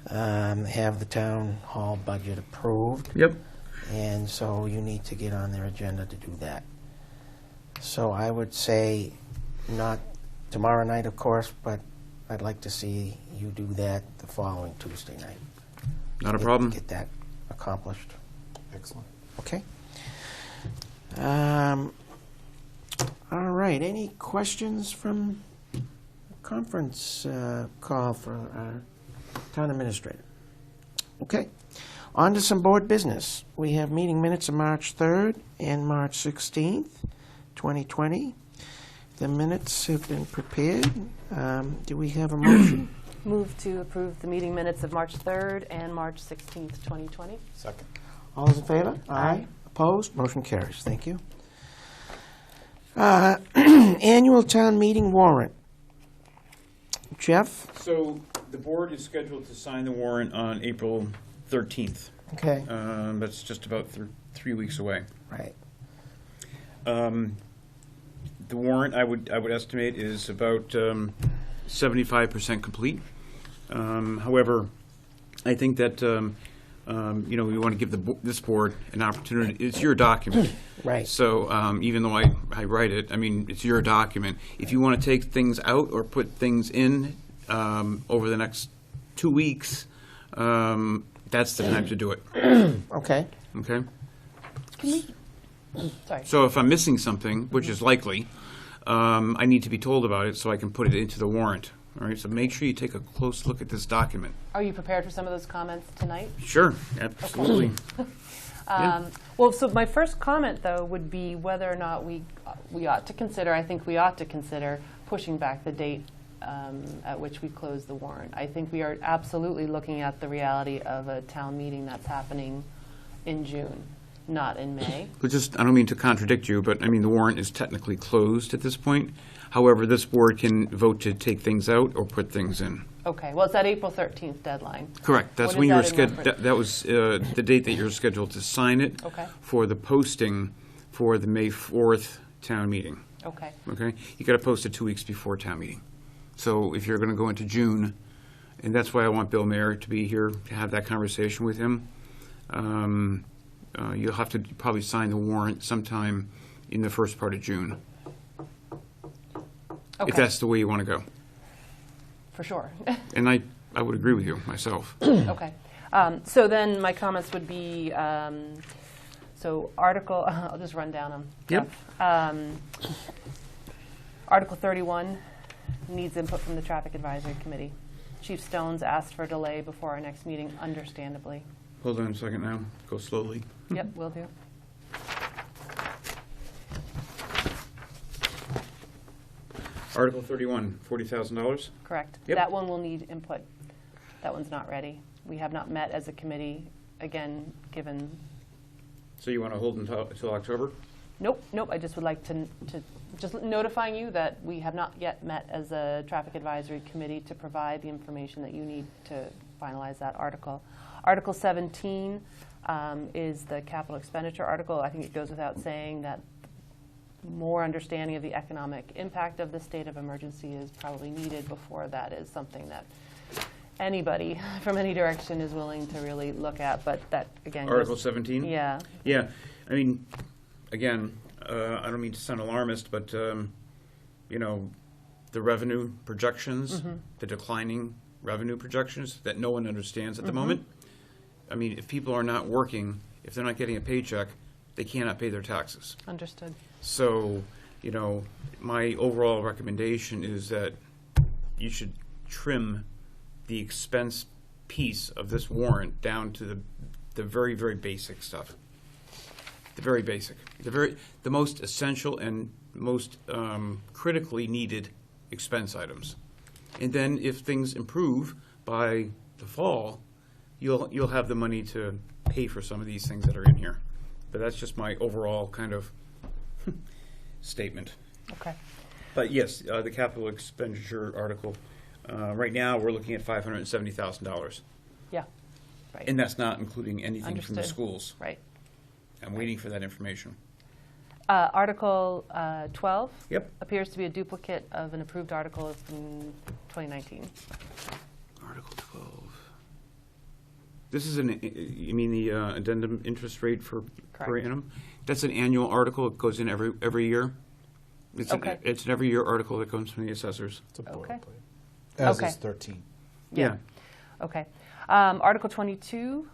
have the town hall budget approved. Yep. And so you need to get on their agenda to do that. So I would say not tomorrow night, of course, but I'd like to see you do that the following Tuesday night. Not a problem. Get that accomplished. Excellent. Okay. All right. Any questions from the conference call for our town administrator? Okay. On to some board business. We have meeting minutes of March 3rd and March 16th, 2020. The minutes have been prepared. Do we have a motion? Move to approve the meeting minutes of March 3rd and March 16th, 2020. Second. All those in favor? Aye. Opposed? Motion carries. Thank you. Annual town meeting warrant. Jeff? So the board is scheduled to sign the warrant on April 13th. Okay. That's just about 3 weeks away. Right. The warrant, I would estimate, is about 75% complete. However, I think that we want to give this board an opportunity. It's your document, Right. so even though I write it, I mean, it's your document. If you want to take things out or put things in over the next 2 weeks, that's the time to do it. Okay. Okay. Sorry. So if I'm missing something, which is likely, I need to be told about it so I can put it into the warrant. All right, so make sure you take a close look at this document. Are you prepared for some of those comments tonight? Sure, absolutely. Yeah. Well, so my first comment, though, would be whether or not we ought to consider, I think we ought to consider pushing back the date at which we close the warrant. I think we are absolutely looking at the reality of a town meeting that's happening in June, not in May. But I don't mean to contradict you, but I mean, the warrant is technically closed at this point. However, this board can vote to take things out or put things in. Okay, well, it's that April 13th deadline. Correct. That's What when is you were that in scheduled. reference- That was the date that you're scheduled to sign it. Okay. For the posting for the May 4th town meeting. Okay, Okay, you got to post it 2 weeks before town meeting. So if you're going to go into June, and that's why I want Bill Mayer to be here to have that conversation with him. You'll have to probably sign the warrant sometime in the first part of June, if okay, that's the way you want to go. for sure. And I would agree with you myself. Okay. So then my comments would be, so Article, I'll just run down them. Yep. Article 31 needs input from the Traffic Advisory Committee. Chief Stones asked for a delay before our next meeting, understandably. Hold on a second now. Go slowly. Yep, will do. Article 31, $40,000. Correct. Yep. That one will need input. That one's not ready. We have not met as a committee, again, given, So you want to hold until October? nope, I just would like to just notifying you that we have not yet met as a Traffic Advisory Committee to provide the information that you need to finalize that article. Article 17 is the capital expenditure article. I think it goes without saying that more understanding of the economic impact of the state of emergency is probably needed before that is something that anybody from any direction is willing to really look at. But that, again, Article goes, 17? yeah. Yeah, I mean, again, I don't mean to sound alarmist, but, the revenue projections, the declining revenue projections that no one understands at the moment. I mean, if people are not working, if they're not getting a paycheck, they cannot pay their taxes. Understood. So, my overall recommendation is that you should trim the expense piece of this warrant down to the very, very basic stuff. The very basic. The most essential and most critically needed expense items. And then if things improve by the fall, you'll have the money to pay for some of these things that are in here. But that's just my overall kind of statement. Okay. But yes, the capital expenditure article, right now we're looking at $570,000. Yeah. Right. And that's not including anything from the Understood. schools. Right. I'm waiting for that information. Article 12 Yep. appears to be a duplicate of an approved article from 2019. Article 12. This is you mean the addendum interest rate for per Correct. annum? That's an annual article. It goes in every year. It's Okay. it's an every year article that comes from the assessors. It's a Okay. boilerplate. As Okay. is 13. Yeah. Okay. Article 22,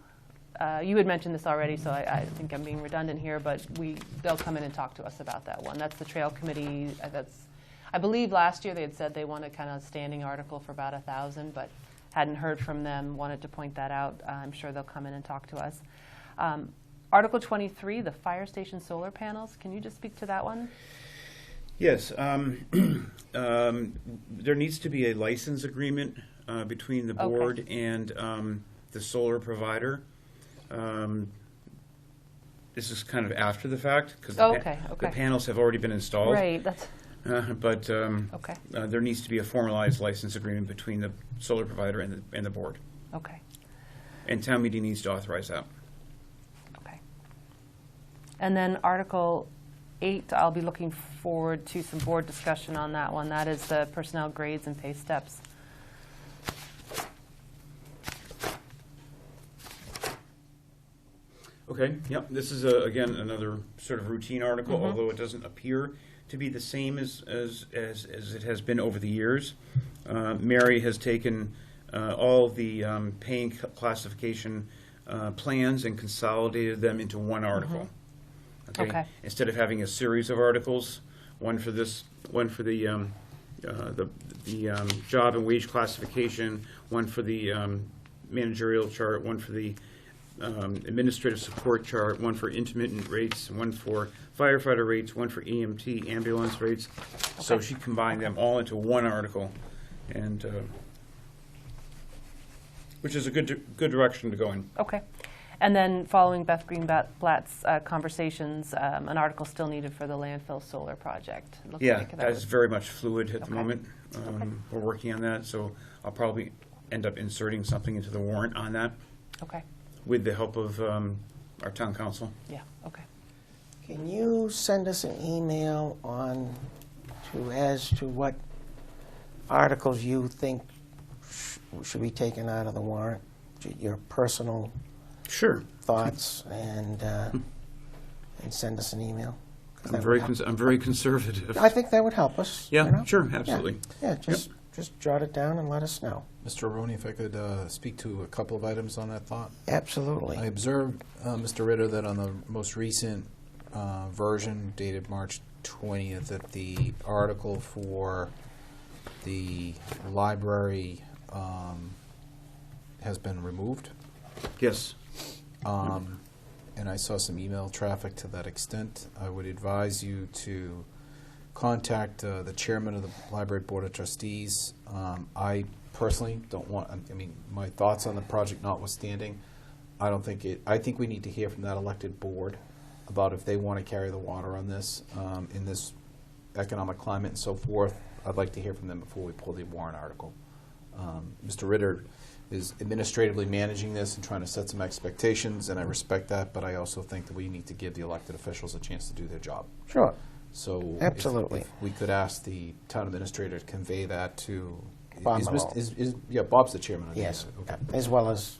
you had mentioned this already, so I think I'm being redundant here, but they'll come in and talk to us about that one. That's the Trail Committee. I believe last year they had said they wanted kind of a standing article for about 1,000, but hadn't heard from them, wanted to point that out. I'm sure they'll come in and talk to us. Article 23, the fire station solar panels. Can you just speak to that one? Yes. There needs to be a license agreement between the Okay. board and the solar provider. This is kind of after the fact because Okay. the panels have already been installed. Right. That's But okay. there needs to be a formalized license agreement between the solar provider and the board. Okay. And town meeting needs to authorize that. Okay. And then Article 8, I'll be looking forward to some board discussion on that one. That is the personnel grades and pay steps. Okay, yep, this is, again, another sort of routine article, although it doesn't appear to be the same as it has been over the years. Mary has taken all the paying classification plans and consolidated them into one article. Okay. Instead of having a series of articles, one for this, one for the job and wage classification, one for the managerial chart, one for the administrative support chart, one for intermittent rates, one for firefighter rates, one for EMT ambulance rates. So Okay. she combined them all into one article, and which is a good direction to go in. Okay. And then following Beth Greenblatt's conversations, an article still needed for the landfill solar project. It looks Yeah, like that is very much fluid at the Okay. moment. Okay. We're working on that, so I'll probably end up inserting something into the warrant on that Okay. with the help of our town council. Yeah. Okay. Can you send us an email as to what articles you think should be taken out of the warrant? Your personal Sure. thoughts, and send us an email. 'Cause I'm that very would help. I'm very conservative. I think that would help us. Yeah, you know? sure, absolutely. Yeah, just jot it down and let us know. Mr. Roney, if I could speak to a couple of items on that thought. Absolutely. I observed, Mr. Ritter, that on the most recent version dated March 20th, that the article for the library has been removed. Yes. And I saw some email traffic to that extent. I would advise you to contact the chairman of the Library Board of Trustees. I personally don't want, I mean, my thoughts on the project notwithstanding, I think we need to hear from that elected board about if they want to carry the water on this, in this economic climate and so forth. I'd like to hear from them before we pull the warrant article. Mr. Ritter is administratively managing this and trying to set some expectations, and I respect that, but I also think that we need to give the elected officials a chance to do their job. Sure. So Absolutely. if we could ask the town administrator to convey that to Bob is Malone. yeah, Bob's the chairman of the Yes, okay. as well as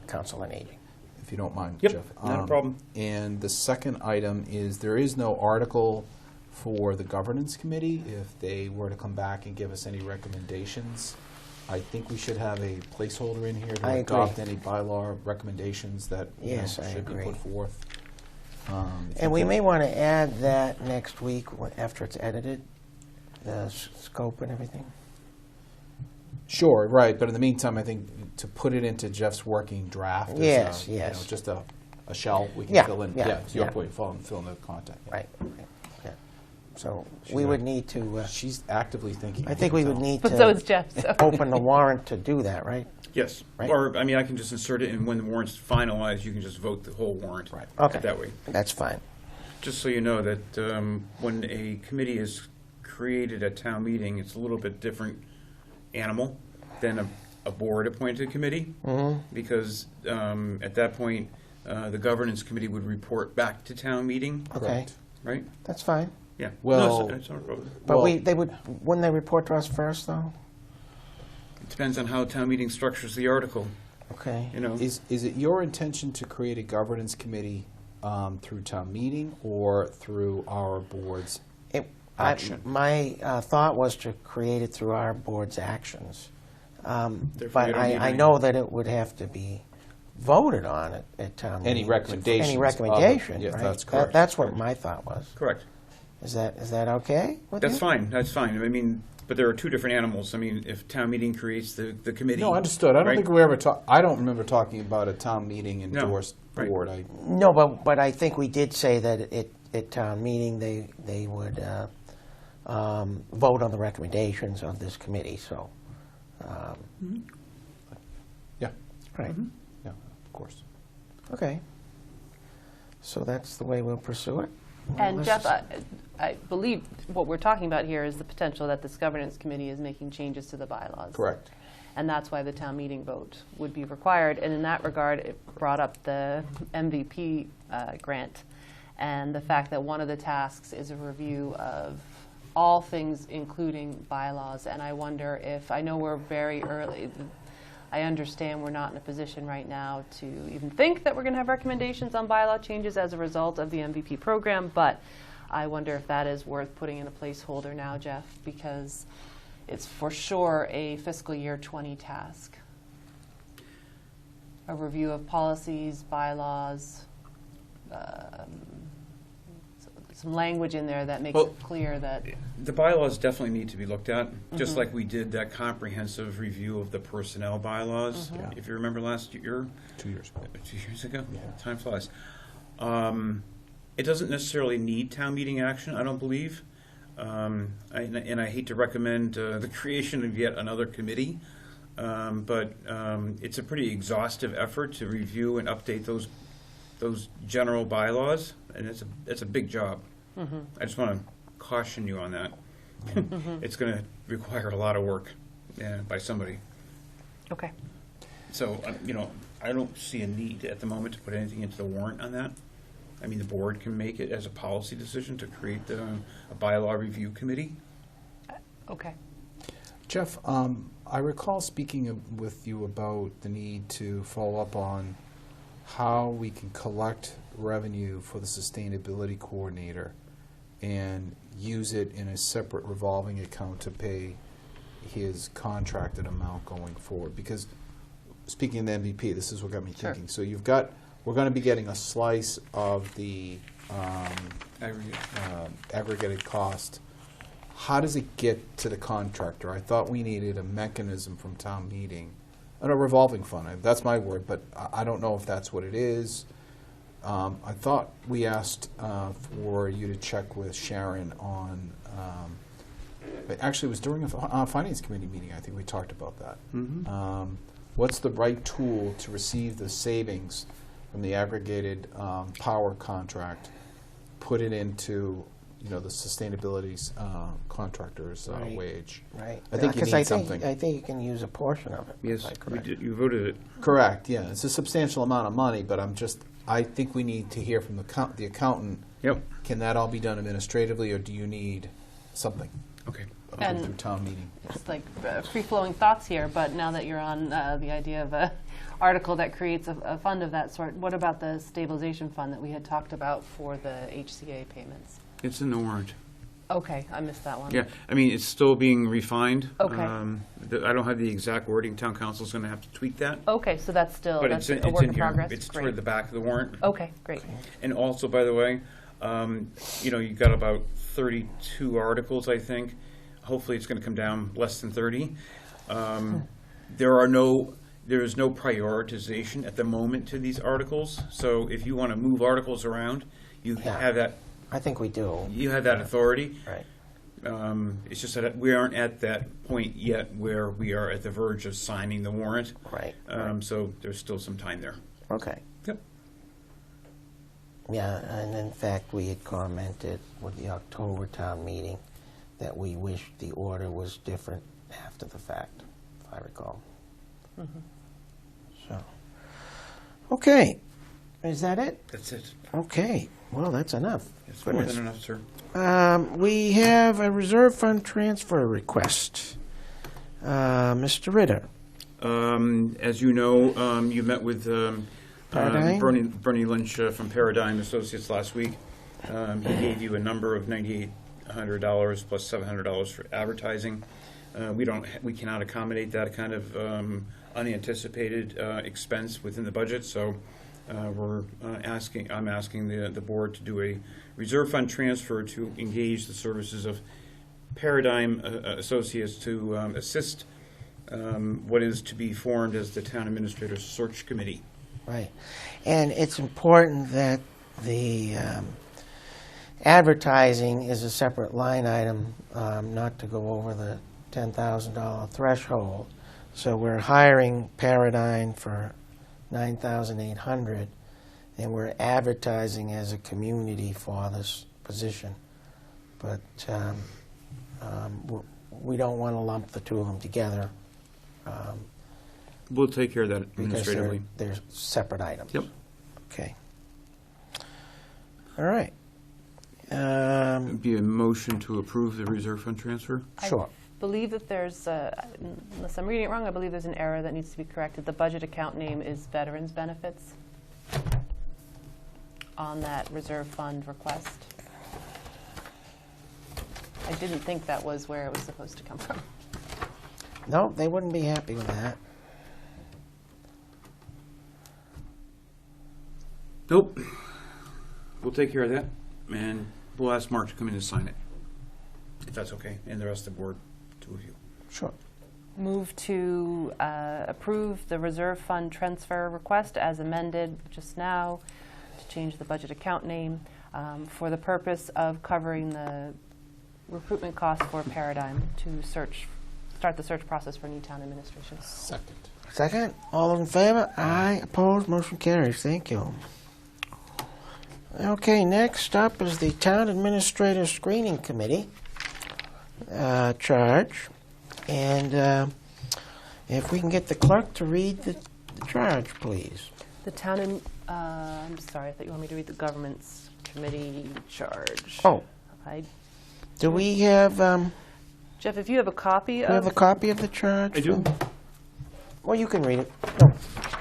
Council on Aging. If you don't mind, Yep, Jeff. not a problem. And the second item is there is no article for the governance committee. If they were to come back and give us any recommendations, I think we should have a placeholder in here to I adopt agree. any bylaw recommendations that Yes, I should be agree. put forth. If And you we could- may want to add that next week after it's edited, the scope and everything. Sure, right, but in the meantime, I think to put it into Jeff's working draft is Yes, you know, yes. just a shell we can Yeah, fill in. yeah, to your yeah. point, fill in the content. yeah. Right. Yeah. So She's we would act- need to, She's actively thinking. I think we would need But so is to Jeff. So. open the warrant to do that, right? Yes. Right. Or, I mean, I can just insert it, and when the warrant's finalized, you can just vote the whole warrant. Right. Okay. That way. That's fine. Just so you know that when a committee is created at town meeting, it's a little bit different animal than a board-appointed committee. Mm-hmm. Because at that point, the governance committee would report back to town meeting. Okay. Correct. right? That's fine. Yeah. Well- No, it's not a problem. But Well- wouldn't they report to us first, though? It depends on how town meeting structures the article, Okay. you know. Is it your intention to create a governance committee through town meeting or through our board's action? My thought was to create it through our board's actions. Therefore, you But don't need I any- know that it would have to be voted on at town meeting. Any recommendations Any of it. recommendation, Yeah, right? that's correct. That's what my thought was. Correct. Is that okay with you? That's fine, that's fine. I mean, but there are two different animals. I mean, if town meeting creates the committee. No, understood. I don't right? think we ever I don't remember talking about a town meeting endorsed right. board. No, but I think we did say that at town meeting, they would vote on the recommendations of this committee, so. Yeah, Right, yeah, of course. okay. So that's the way we'll pursue it. And Let's Jeff, just- I believe what we're talking about here is the potential that this governance committee is making changes to the bylaws. Correct. And that's why the town meeting vote would be required. And in that regard, it brought up the MVP grant and the fact that one of the tasks is a review of all things, including bylaws. And I wonder if, I know we're very early, I understand we're not in a position right now to even think that we're going to have recommendations on bylaw changes as a result of the MVP program, but I wonder if that is worth putting in a placeholder now, Jeff, because it's for sure a fiscal year 20 task. A review of policies, bylaws, some language in there that makes Well- it clear that, The bylaws definitely need to be looked at, just like we did that comprehensive review of the personnel bylaws. Yeah. If you remember last year, 2 years ago. 2 years ago? Yeah. Time flies. It doesn't necessarily need town meeting action, I don't believe. And I hate to recommend the creation of yet another committee, but it's a pretty exhaustive effort to review and update those general bylaws, and it's a big job. I just want to caution you on that. It's going to require a lot of work by somebody. okay. So, I don't see a need at the moment to put anything into the warrant on that. I mean, the board can make it as a policy decision to create a bylaw review committee. Okay. Jeff, I recall speaking with you about the need to follow up on how we can collect revenue for the sustainability coordinator and use it in a separate revolving account to pay his contracted amount going forward. Because speaking of the MVP, this is what got me Sure. thinking. So we're going to be getting a slice of the aggregated cost. How does it get to the contractor? I thought we needed a mechanism from town meeting, and a revolving fund. That's my word, but I don't know if that's what it is. I thought we asked for you to check with Sharon on. But actually, it was during a finance committee meeting. I think we talked about that. What's the right tool to receive the savings from the aggregated power contract? Put it into the sustainability contractor's Right. wage. Right. I think you 'Cause need something. I think you can use a portion of it. Yes, if I we correct. did, you voted it. Correct. Yeah, it's a substantial amount of money, but I think we need to hear from the accountant. Yep. Can that all be done administratively, or do you need something Okay. And- through town meeting? It's like free-flowing thoughts here, but now that you're on the idea of a article that creates a fund of that sort, what about the stabilization fund that we had talked about for the HCA payments? It's in the warrant. Okay, I missed that one. Yeah, I mean, it's still being refined. Okay. I don't have the exact wording. Town council's going to have to tweak that. Okay, so that's still, But that's it's a work in in here. progress? It's Great. toward the back of the warrant. Okay, great. And also, by the way, you've got about 32 articles, I think. Hopefully, it's going to come down less than 30. There is no prioritization at the moment to these articles. So if you want to move articles around, you Yeah. have that. I think we do. You have that authority. Right. It's just that we aren't at that point yet where we are at the verge of signing the warrant. Right. So there's still some time there. Okay. Yep. Yeah, and in fact, we had commented with the October town meeting that we wished the order was different after the fact, if I recall. So, okay. Is that it? That's it. Okay. Well, that's enough. It's more Goodness. than enough, sir. We have a reserve fund transfer request. Mr. Ritter. As you know, you met with Paradigm? Bernie Lynch from Paradigm Associates last week. He gave you a number of $9,800 plus $700 for advertising. We cannot accommodate that kind of unanticipated expense within the budget, so I'm asking the board to do a reserve fund transfer to engage the services of Paradigm Associates to assist what is to be formed as the Town Administrator's Search Committee. Right. And it's important that the advertising is a separate line item, not to go over the $10,000 threshold. So we're hiring Paradigm for $9,800, and we're advertising as a community for this position. But we don't want to lump the two of them together. We'll take care of that Because administratively. they're separate items. Yep. Okay. All right. It'd be a motion to approve the reserve fund transfer? Sure. I believe that there's, unless I'm reading it wrong, I believe there's an error that needs to be corrected. The budget account name is Veterans Benefits on that reserve fund request. I didn't think that was where it was supposed to come from. No, they wouldn't be happy with that. Nope. We'll take care of that, and we'll ask Mark to come in and sign it, if that's okay, and the rest of the board, two of you. Sure. Move to approve the reserve fund transfer request as amended just now to change the budget account name for the purpose of covering the recruitment costs for Paradigm to start the search process for new town administration. Second. Second, all in favor? Aye. Opposed? Motion carries. Thank you. Okay, next up is the Town Administrator Screening Committee charge. And if we can get the clerk to read the charge, please. The town, I'm sorry, I thought you wanted me to read the government's committee charge. Oh, I, do we have, Jeff, if you have a copy do we have of, a copy of the charge? I do. Well, you can read it. No,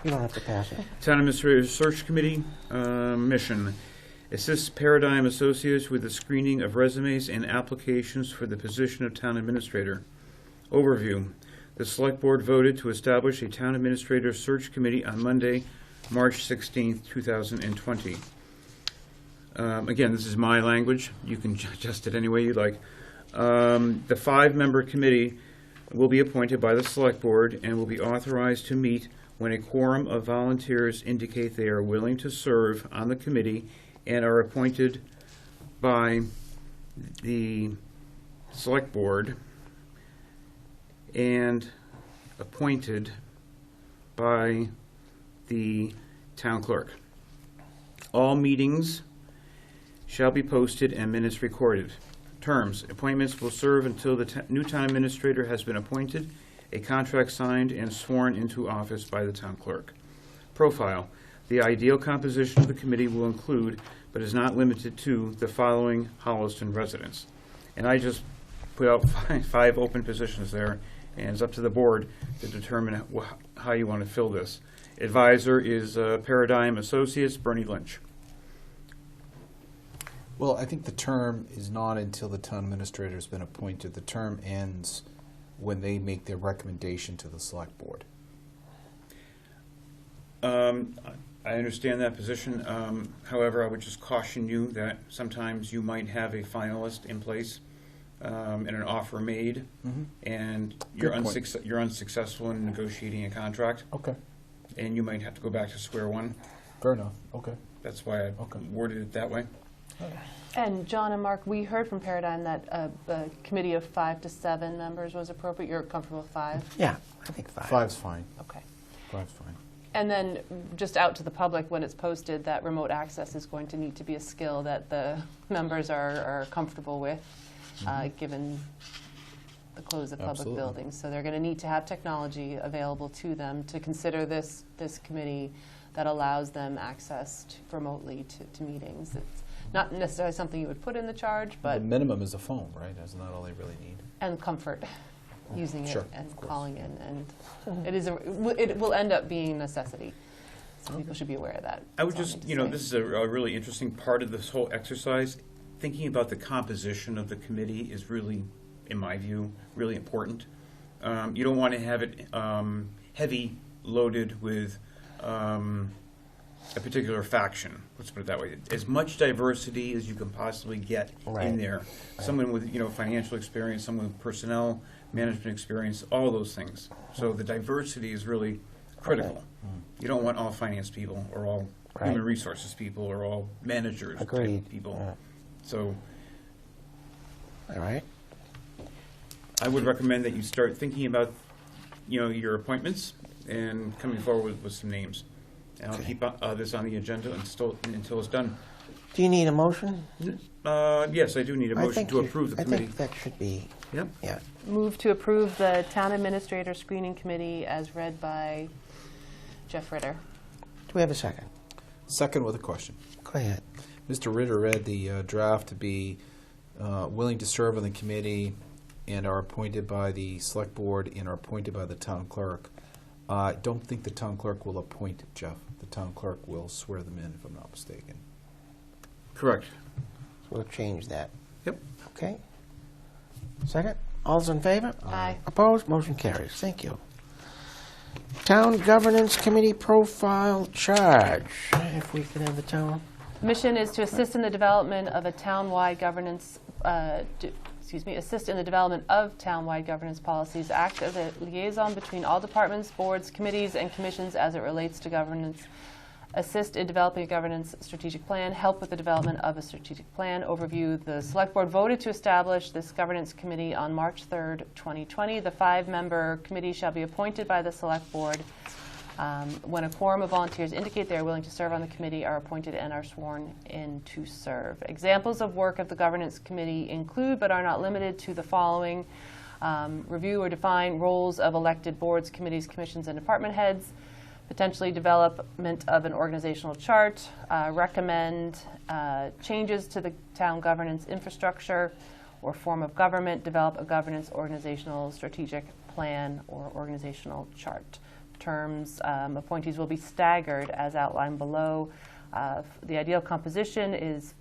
you don't have to pass it. Town Administrator Search Committee mission: assist Paradigm Associates with the screening of resumes and applications for the position of Town Administrator. Overview: the Select Board voted to establish a Town Administrator Search Committee on Monday, March 16th, 2020. Again, this is my language. You can adjust it any way you like. The 5-member committee will be appointed by the Select Board and will be authorized to meet when a quorum of volunteers indicate they are willing to serve on the committee and are appointed by the Select Board and appointed by the Town Clerk. All meetings shall be posted and minutes recorded. Terms: appointments will serve until the new Town Administrator has been appointed, a contract signed, and sworn into office by the Town Clerk. Profile: the ideal composition of the committee will include, but is not limited to, the following Holliston residents. And I just put out 5 open positions there, and it's up to the board to determine how you want to fill this. Advisor is Paradigm Associates, Bernie Lynch. Well, I think the term is not until the town administrator has been appointed. The term ends when they make their recommendation to the select board. I understand that position. However, I would just caution you that sometimes you might have a finalist in place and an offer made, and you're unsuccessful in negotiating a contract, Okay. and you might have to go back to square one. Fair enough. Okay. That's why I worded it that way. and John and Mark, we heard from Paradigm that a committee of 5 to 7 members was appropriate. You're comfortable with 5? Yeah, I think 5. 5's fine. Okay. 5's fine. And then just out to the public, when it's posted, that remote access is going to need to be a skill that the members are comfortable with, given the close of public Absolutely. buildings. So they're going to need to have technology available to them to consider this committee that allows them access remotely to meetings. Not necessarily something you would put in the charge, The but, minimum is a phone, right? That's not all they really need. and comfort using Sure, it and of course. calling in. And it will end up being a necessity. So people should be aware of that. I would That's all just, need to say. this is a really interesting part of this whole exercise. Thinking about the composition of the committee is really, in my view, really important. You don't want to have it heavy loaded with a particular faction. Let's put it that way. As much diversity as you can possibly get Right. in there. Someone with financial experience, someone with personnel management experience, all those things. So the diversity is really critical. You don't want all finance people or all Right. human resources people or all managers type Agreed. people. Yeah. So All right. I would recommend that you start thinking about, your appointments and coming forward with some names. And I'll Okay. keep this on the agenda until it's done. Do you need a motion? Yes, I do need a I motion think to you- approve the I committee. think that should be, Yep. yeah. Move to approve the Town Administrator Screening Committee as read by Jeff Ritter. Do we have a second? Second with a question. Go ahead. Mr. Ritter read the draft to be willing to serve on the committee and are appointed by the select board and are appointed by the town clerk. I don't think the town clerk will appoint Jeff. The town clerk will swear them in, if I'm not mistaken. Correct. We'll change that. Yep. Okay. Second? All's in favor? Aye. Opposed? Motion carries. Thank you. Town Governance Committee Profile Charge. If we could have the town. Mission is to assist in the development of a town-wide governance, assist in the development of town-wide governance policies, act as a liaison between all departments, boards, committees, and commissions as it relates to governance, assist in developing a governance strategic plan, help with the development of a strategic plan. Overview: the Select Board voted to establish this governance committee on March 3rd, 2020. The 5-member committee shall be appointed by the Select Board. When a quorum of volunteers indicate they are willing to serve on the committee, are appointed and are sworn in to serve. Examples of work of the governance committee include, but are not limited to, the following: review or define roles of elected boards, committees, commissions, and department heads, potentially development of an organizational chart, recommend changes to the town governance infrastructure or form of government, develop a governance organizational strategic plan or organizational chart. Terms: appointees will be staggered as outlined below. The ideal composition is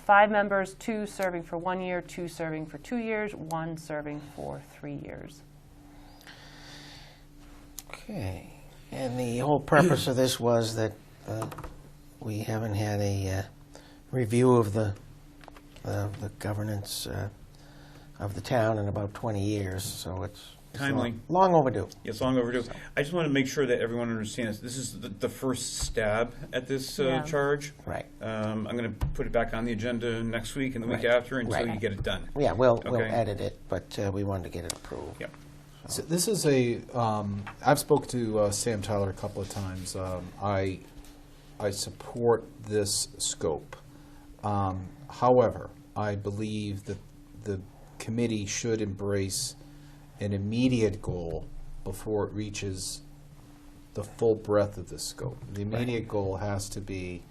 5 members, 2 serving for 1 year, 2 serving for 2 years, 1 serving for 3 years. Okay. And the whole purpose of this was that we haven't had a review of the governance of the town in about 20 years, so it's Timely. long overdue. It's long overdue. I just want to make sure that everyone understands this is the first stab at this Yeah. charge. Right. I'm going to put it back on the agenda next week and the week Right. after until Right. you get it done. Yeah, we'll Okay. edit it, but we wanted to get it approved. Yep. So this is I've spoke to Sam Tyler a couple of times. I support this scope. However, I believe that the committee should embrace an immediate goal before it reaches the full breadth of the scope. The immediate goal has to be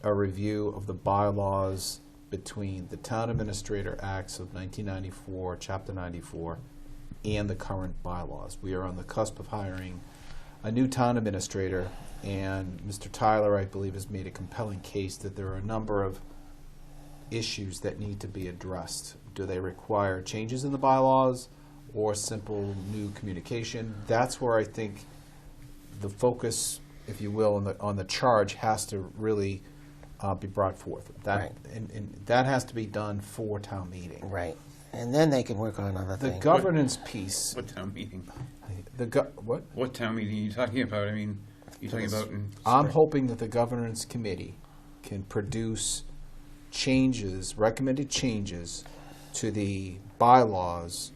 a review of the bylaws between the Town Administrator Acts of 1994, Chapter 94, and the current bylaws. We are on the cusp of hiring a new town administrator, and Mr. Tyler, I believe, has made a compelling case that there are a number of issues that need to be addressed. Do they require changes in the bylaws or simple new communication? That's where I think the focus, if you will, on the charge has to really be brought forth. That, Right. and that has to be done for town meeting. Right. And then they can work on other The things. governance piece, What town meeting? what? What town meeting are you talking about? I mean, you're talking about in I'm hoping that the governance committee can produce changes, recommended changes to the bylaws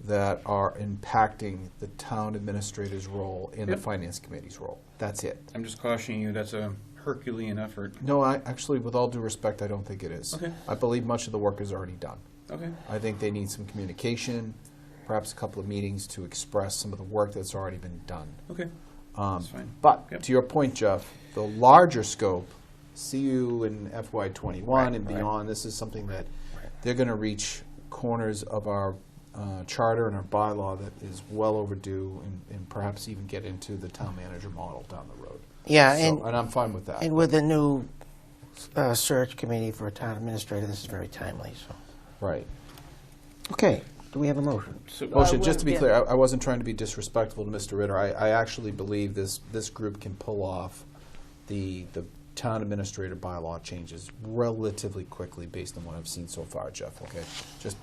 that are impacting the town administrator's role and the Yep. finance committee's role. That's it. I'm just cautioning you, that's a Herculean effort. No, actually, with all due respect, I don't think it is. Okay. I believe much of the work is already done. Okay. I think they need some communication, perhaps a couple of meetings to express some of the work that's already been done. Okay. Um, That's fine. But Yep. to your point, Jeff, the larger scope see you in FY21 Right, and right. beyond. This is something that they're going to reach corners of our charter and our bylaw that is well overdue, and perhaps even get into the town manager model down the road. Yeah, So, and I'm fine with that. and with the new search committee for a town administrator, this is very timely, so. Right. Okay, do we have a motion? So, Motion, just to be yeah. clear, I wasn't trying to be disrespectful to Mr. Ritter. I actually believe this group can pull off the town administrator bylaw changes relatively quickly based on what I've seen so far, Jeff, okay?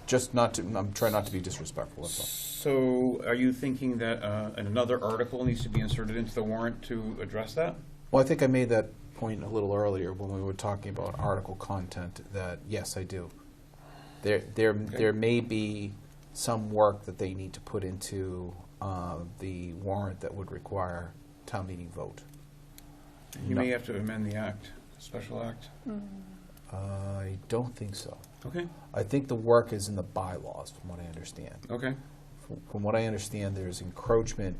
Just not to, I'm trying not to be disrespectful, that's all. so are you thinking that another article needs to be inserted into the warrant to address that? Well, I think I made that point a little earlier when we were talking about article content, that yes, I do. There may be some work that they need to put into the warrant that would require town meeting vote. You may have to amend the act, special act. I don't think so. Okay, I think the work is in the bylaws, from what I understand. okay. From what I understand, there's encroachment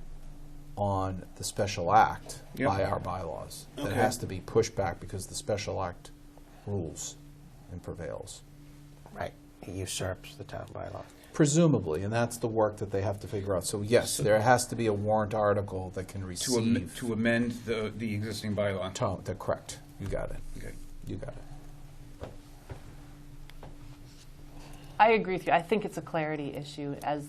on the special act Yep. by our bylaws that Okay. has to be pushed back because the special act rules and prevails. Right, it usurps the town bylaw. Presumably, and that's the work that they have to figure out. So yes, there has to be a warrant article that can receive. To amend the existing bylaw. Correct. You got it. Okay. You got it. I agree with you. I think it's a clarity issue as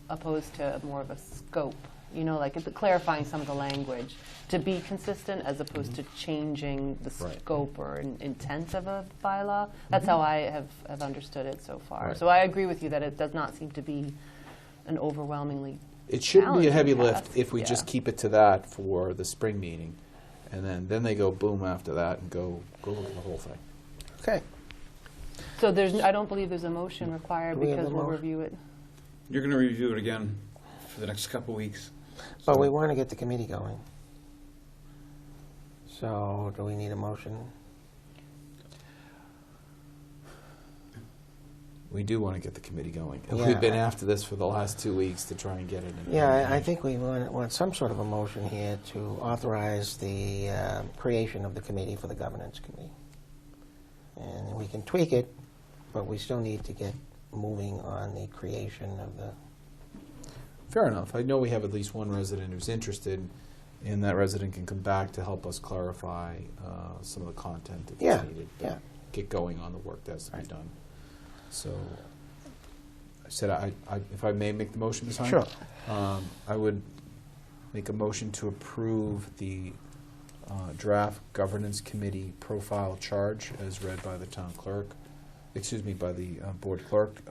opposed to more of a scope. You know, like it's clarifying some of the language to be consistent as opposed to changing the Right. scope or intent of a bylaw. That's how I have understood it so far. Right. So I agree with you that it does not seem to be an overwhelmingly It shouldn't be a heavy challenging lift task. if we Yeah. just keep it to that for the spring meeting, and then they go boom after that and go look at the whole thing. Okay, So I don't believe there's a motion required Do we have because a we'll motion? review it. You're going to review it again for the next couple of weeks. but we want to get the committee going. So, do we need a motion? We do want to get the committee going. And Yeah. we've been after this for the last 2 weeks to try and get it in. Yeah, I think we want some sort of a motion here to authorize the creation of the committee for the governance committee. And we can tweak it, but we still need to get moving on the creation of the... Fair enough. I know we have at least one resident who's interested, and that resident can come back to help us clarify some of the content if Yeah, it's needed. yeah. Get going on the work that has to be Right. done. So, I said, if I may make the motion this time? Sure. I would make a motion to approve the draft governance committee profile charge as read by the town clerk, by the board clerk,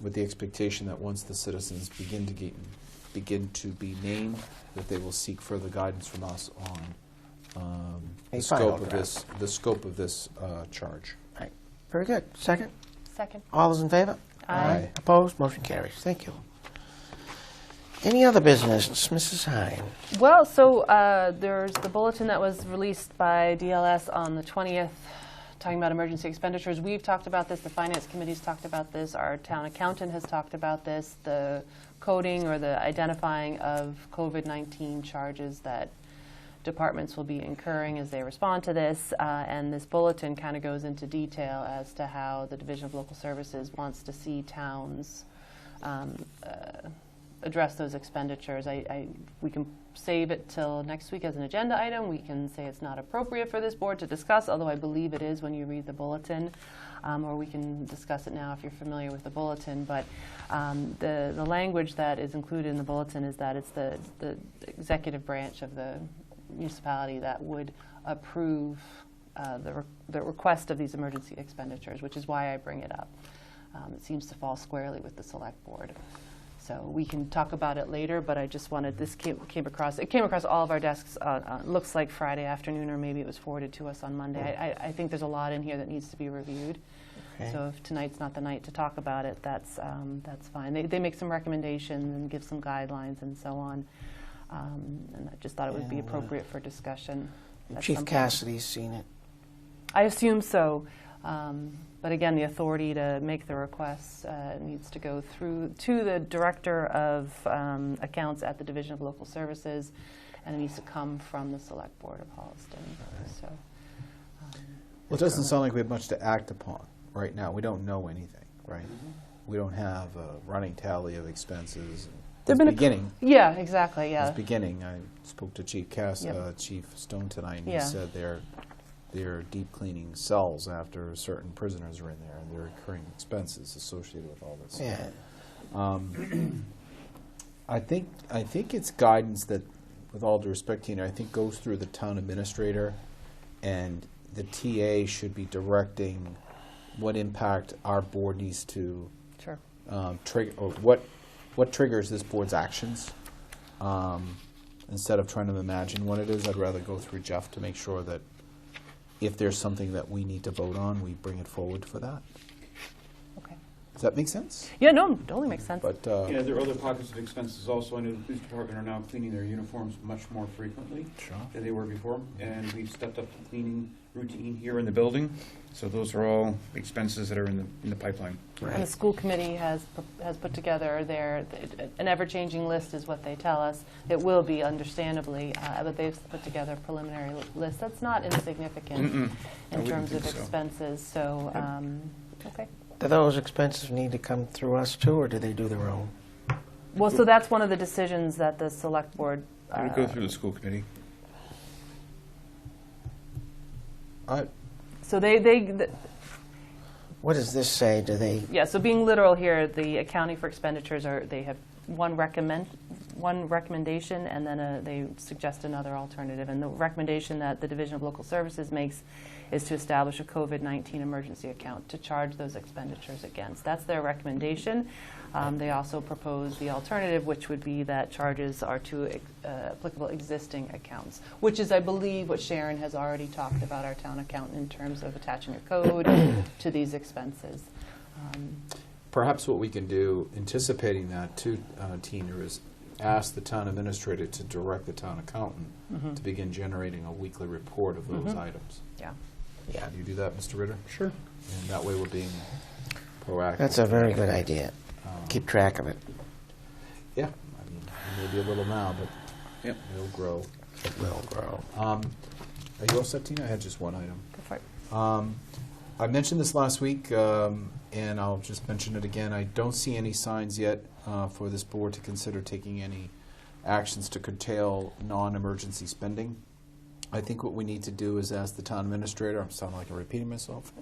with the expectation that once the citizens begin to be named, that they will seek further guidance from us on A the final scope of this charge. Right. Very good. Second? Second. All those in favor? Aye. Opposed? Motion carries. Thank you. Any other business, Mrs. Hine? Well, so there's the bulletin that was released by DLS on the 20th, talking about emergency expenditures. We've talked about this, the Finance Committee's talked about this, our town accountant has talked about this, the coding or the identifying of COVID-19 charges that departments will be incurring as they respond to this, and this bulletin kind of goes into detail as to how the Division of Local Services wants to see towns address those expenditures. We can save it till next week as an agenda item. We can say it's not appropriate for this board to discuss, although I believe it is when you read the bulletin, or we can discuss it now if you're familiar with the bulletin. But the language that is included in the bulletin is that it's the executive branch of the municipality that would approve the request of these emergency expenditures, which is why I bring it up. It seems to fall squarely with the select board. So we can talk about it later, but I just wanted, this came across all of our desks, looks like Friday afternoon, or maybe it was forwarded to us on Monday. I think there's a lot in here that needs to be reviewed. Okay. So if tonight's not the night to talk about it, that's fine. They make some recommendations and give some guidelines and so on. And I just thought it would be And, appropriate for discussion. at Chief some point. Cassidy's seen it. I assume so. But again, the authority to make the requests needs to go through to the Director of Accounts at the Division of Local Services, and it needs to come from the Select Board of Holliston. So Well, it doesn't sound like we have much to act upon right now. We don't know anything, right? We don't have a running tally of expenses. There've It's been beginning. Yeah, exactly, yeah. It's beginning. I spoke to Chief Yep. Chief Stone tonight, and he Yeah. said they're deep cleaning cells after certain prisoners are in there, and there are recurring expenses associated with all this. Yeah. I think it's guidance that, with all due respect, Tina, I think goes through the town administrator, and the TA should be directing what impact our board needs to Sure. trigger, or what triggers this board's actions. Instead of trying to imagine what it is, I'd rather go through Jeff to make sure that if there's something that we need to vote on, we bring it forward for that. Okay. Does that make sense? Yeah, no, totally makes sense. But Yeah, there are other pockets of expenses also. I know the police department are now cleaning their uniforms much more frequently Sure. than they were before, and we've stepped up the cleaning routine here in the building. So those are all expenses that are in the pipeline. And the school committee has put together an ever-changing list is what they tell us. It will be, understandably, but they've put together a preliminary list. That's not insignificant I in wouldn't terms of think so. expenses, so, okay. Do those expenses need to come through us too, or do they do their own? Well, so that's one of the decisions that the select board, It would go through the school committee. so they What does this say? Do they? yeah, so being literal here, the accounting for expenditures they have one recommendation, and then they suggest another alternative. And the recommendation that the Division of Local Services makes is to establish a COVID-19 emergency account to charge those expenditures against. That's their recommendation. They also propose the alternative, which would be that charges are to applicable existing accounts, which is, I believe, what Sharon has already talked about, our town accountant, in terms of attaching a code to these expenses. perhaps what we can do, anticipating that too, Tina, is ask the town administrator to direct the town accountant to begin generating a weekly report of those items. Yeah. Yeah. Do you do that, Mr. Ritter? Sure. And that way we're being proactive. That's a very good idea. Keep track of it. Yeah, I mean, maybe a little now, but Yep. it'll grow. It will grow. Are you all set, Tina? I had just one item. Go for it. I mentioned this last week, and I'll just mention it again. I don't see any signs yet for this board to consider taking any actions to curtail non-emergency spending. I think what we need to do is ask the town administrator, I'm sounding like I'm repeating myself,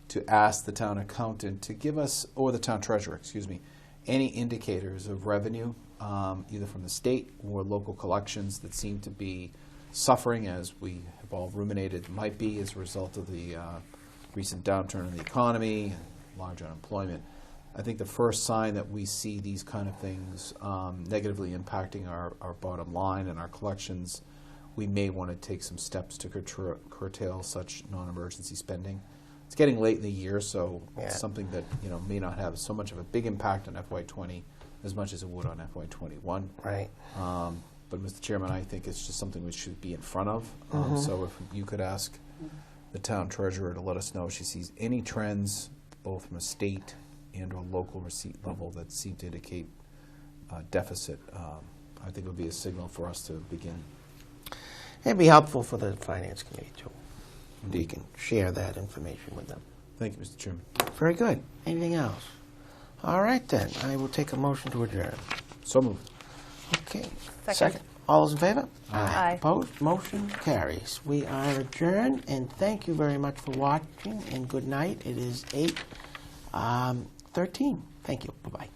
to ask the town accountant to give us, or the town treasurer, excuse me, any indicators of revenue, either from the state or local collections that seem to be suffering, as we have all ruminated might be as a result of the recent downturn in the economy and large unemployment. I think the first sign that we see these kind of things negatively impacting our bottom line and our collections, we may want to take some steps to curtail such non-emergency spending. It's getting late in the year, so it's something that may not have so much of a big impact on FY20 as much as it would on FY21. Right. But Mr. Chairman, I think it's just something we should be in front of. So if you could ask the town treasurer to let us know if she sees any trends, both from a state and or local receipt level, that seem to indicate deficit, I think it would be a signal for us to begin. It'd be helpful for the Finance Committee, too. Indeed. You can share that information with them. Thank you, Mr. Chairman. Very good. Anything else? All right, then. I will take a motion to adjourn. So moved. Okay. Second. All those in favor? Aye. Opposed? Motion carries. We are adjourned, and thank you very much for watching, and good night. It is 8:13. Thank you. Bye-bye.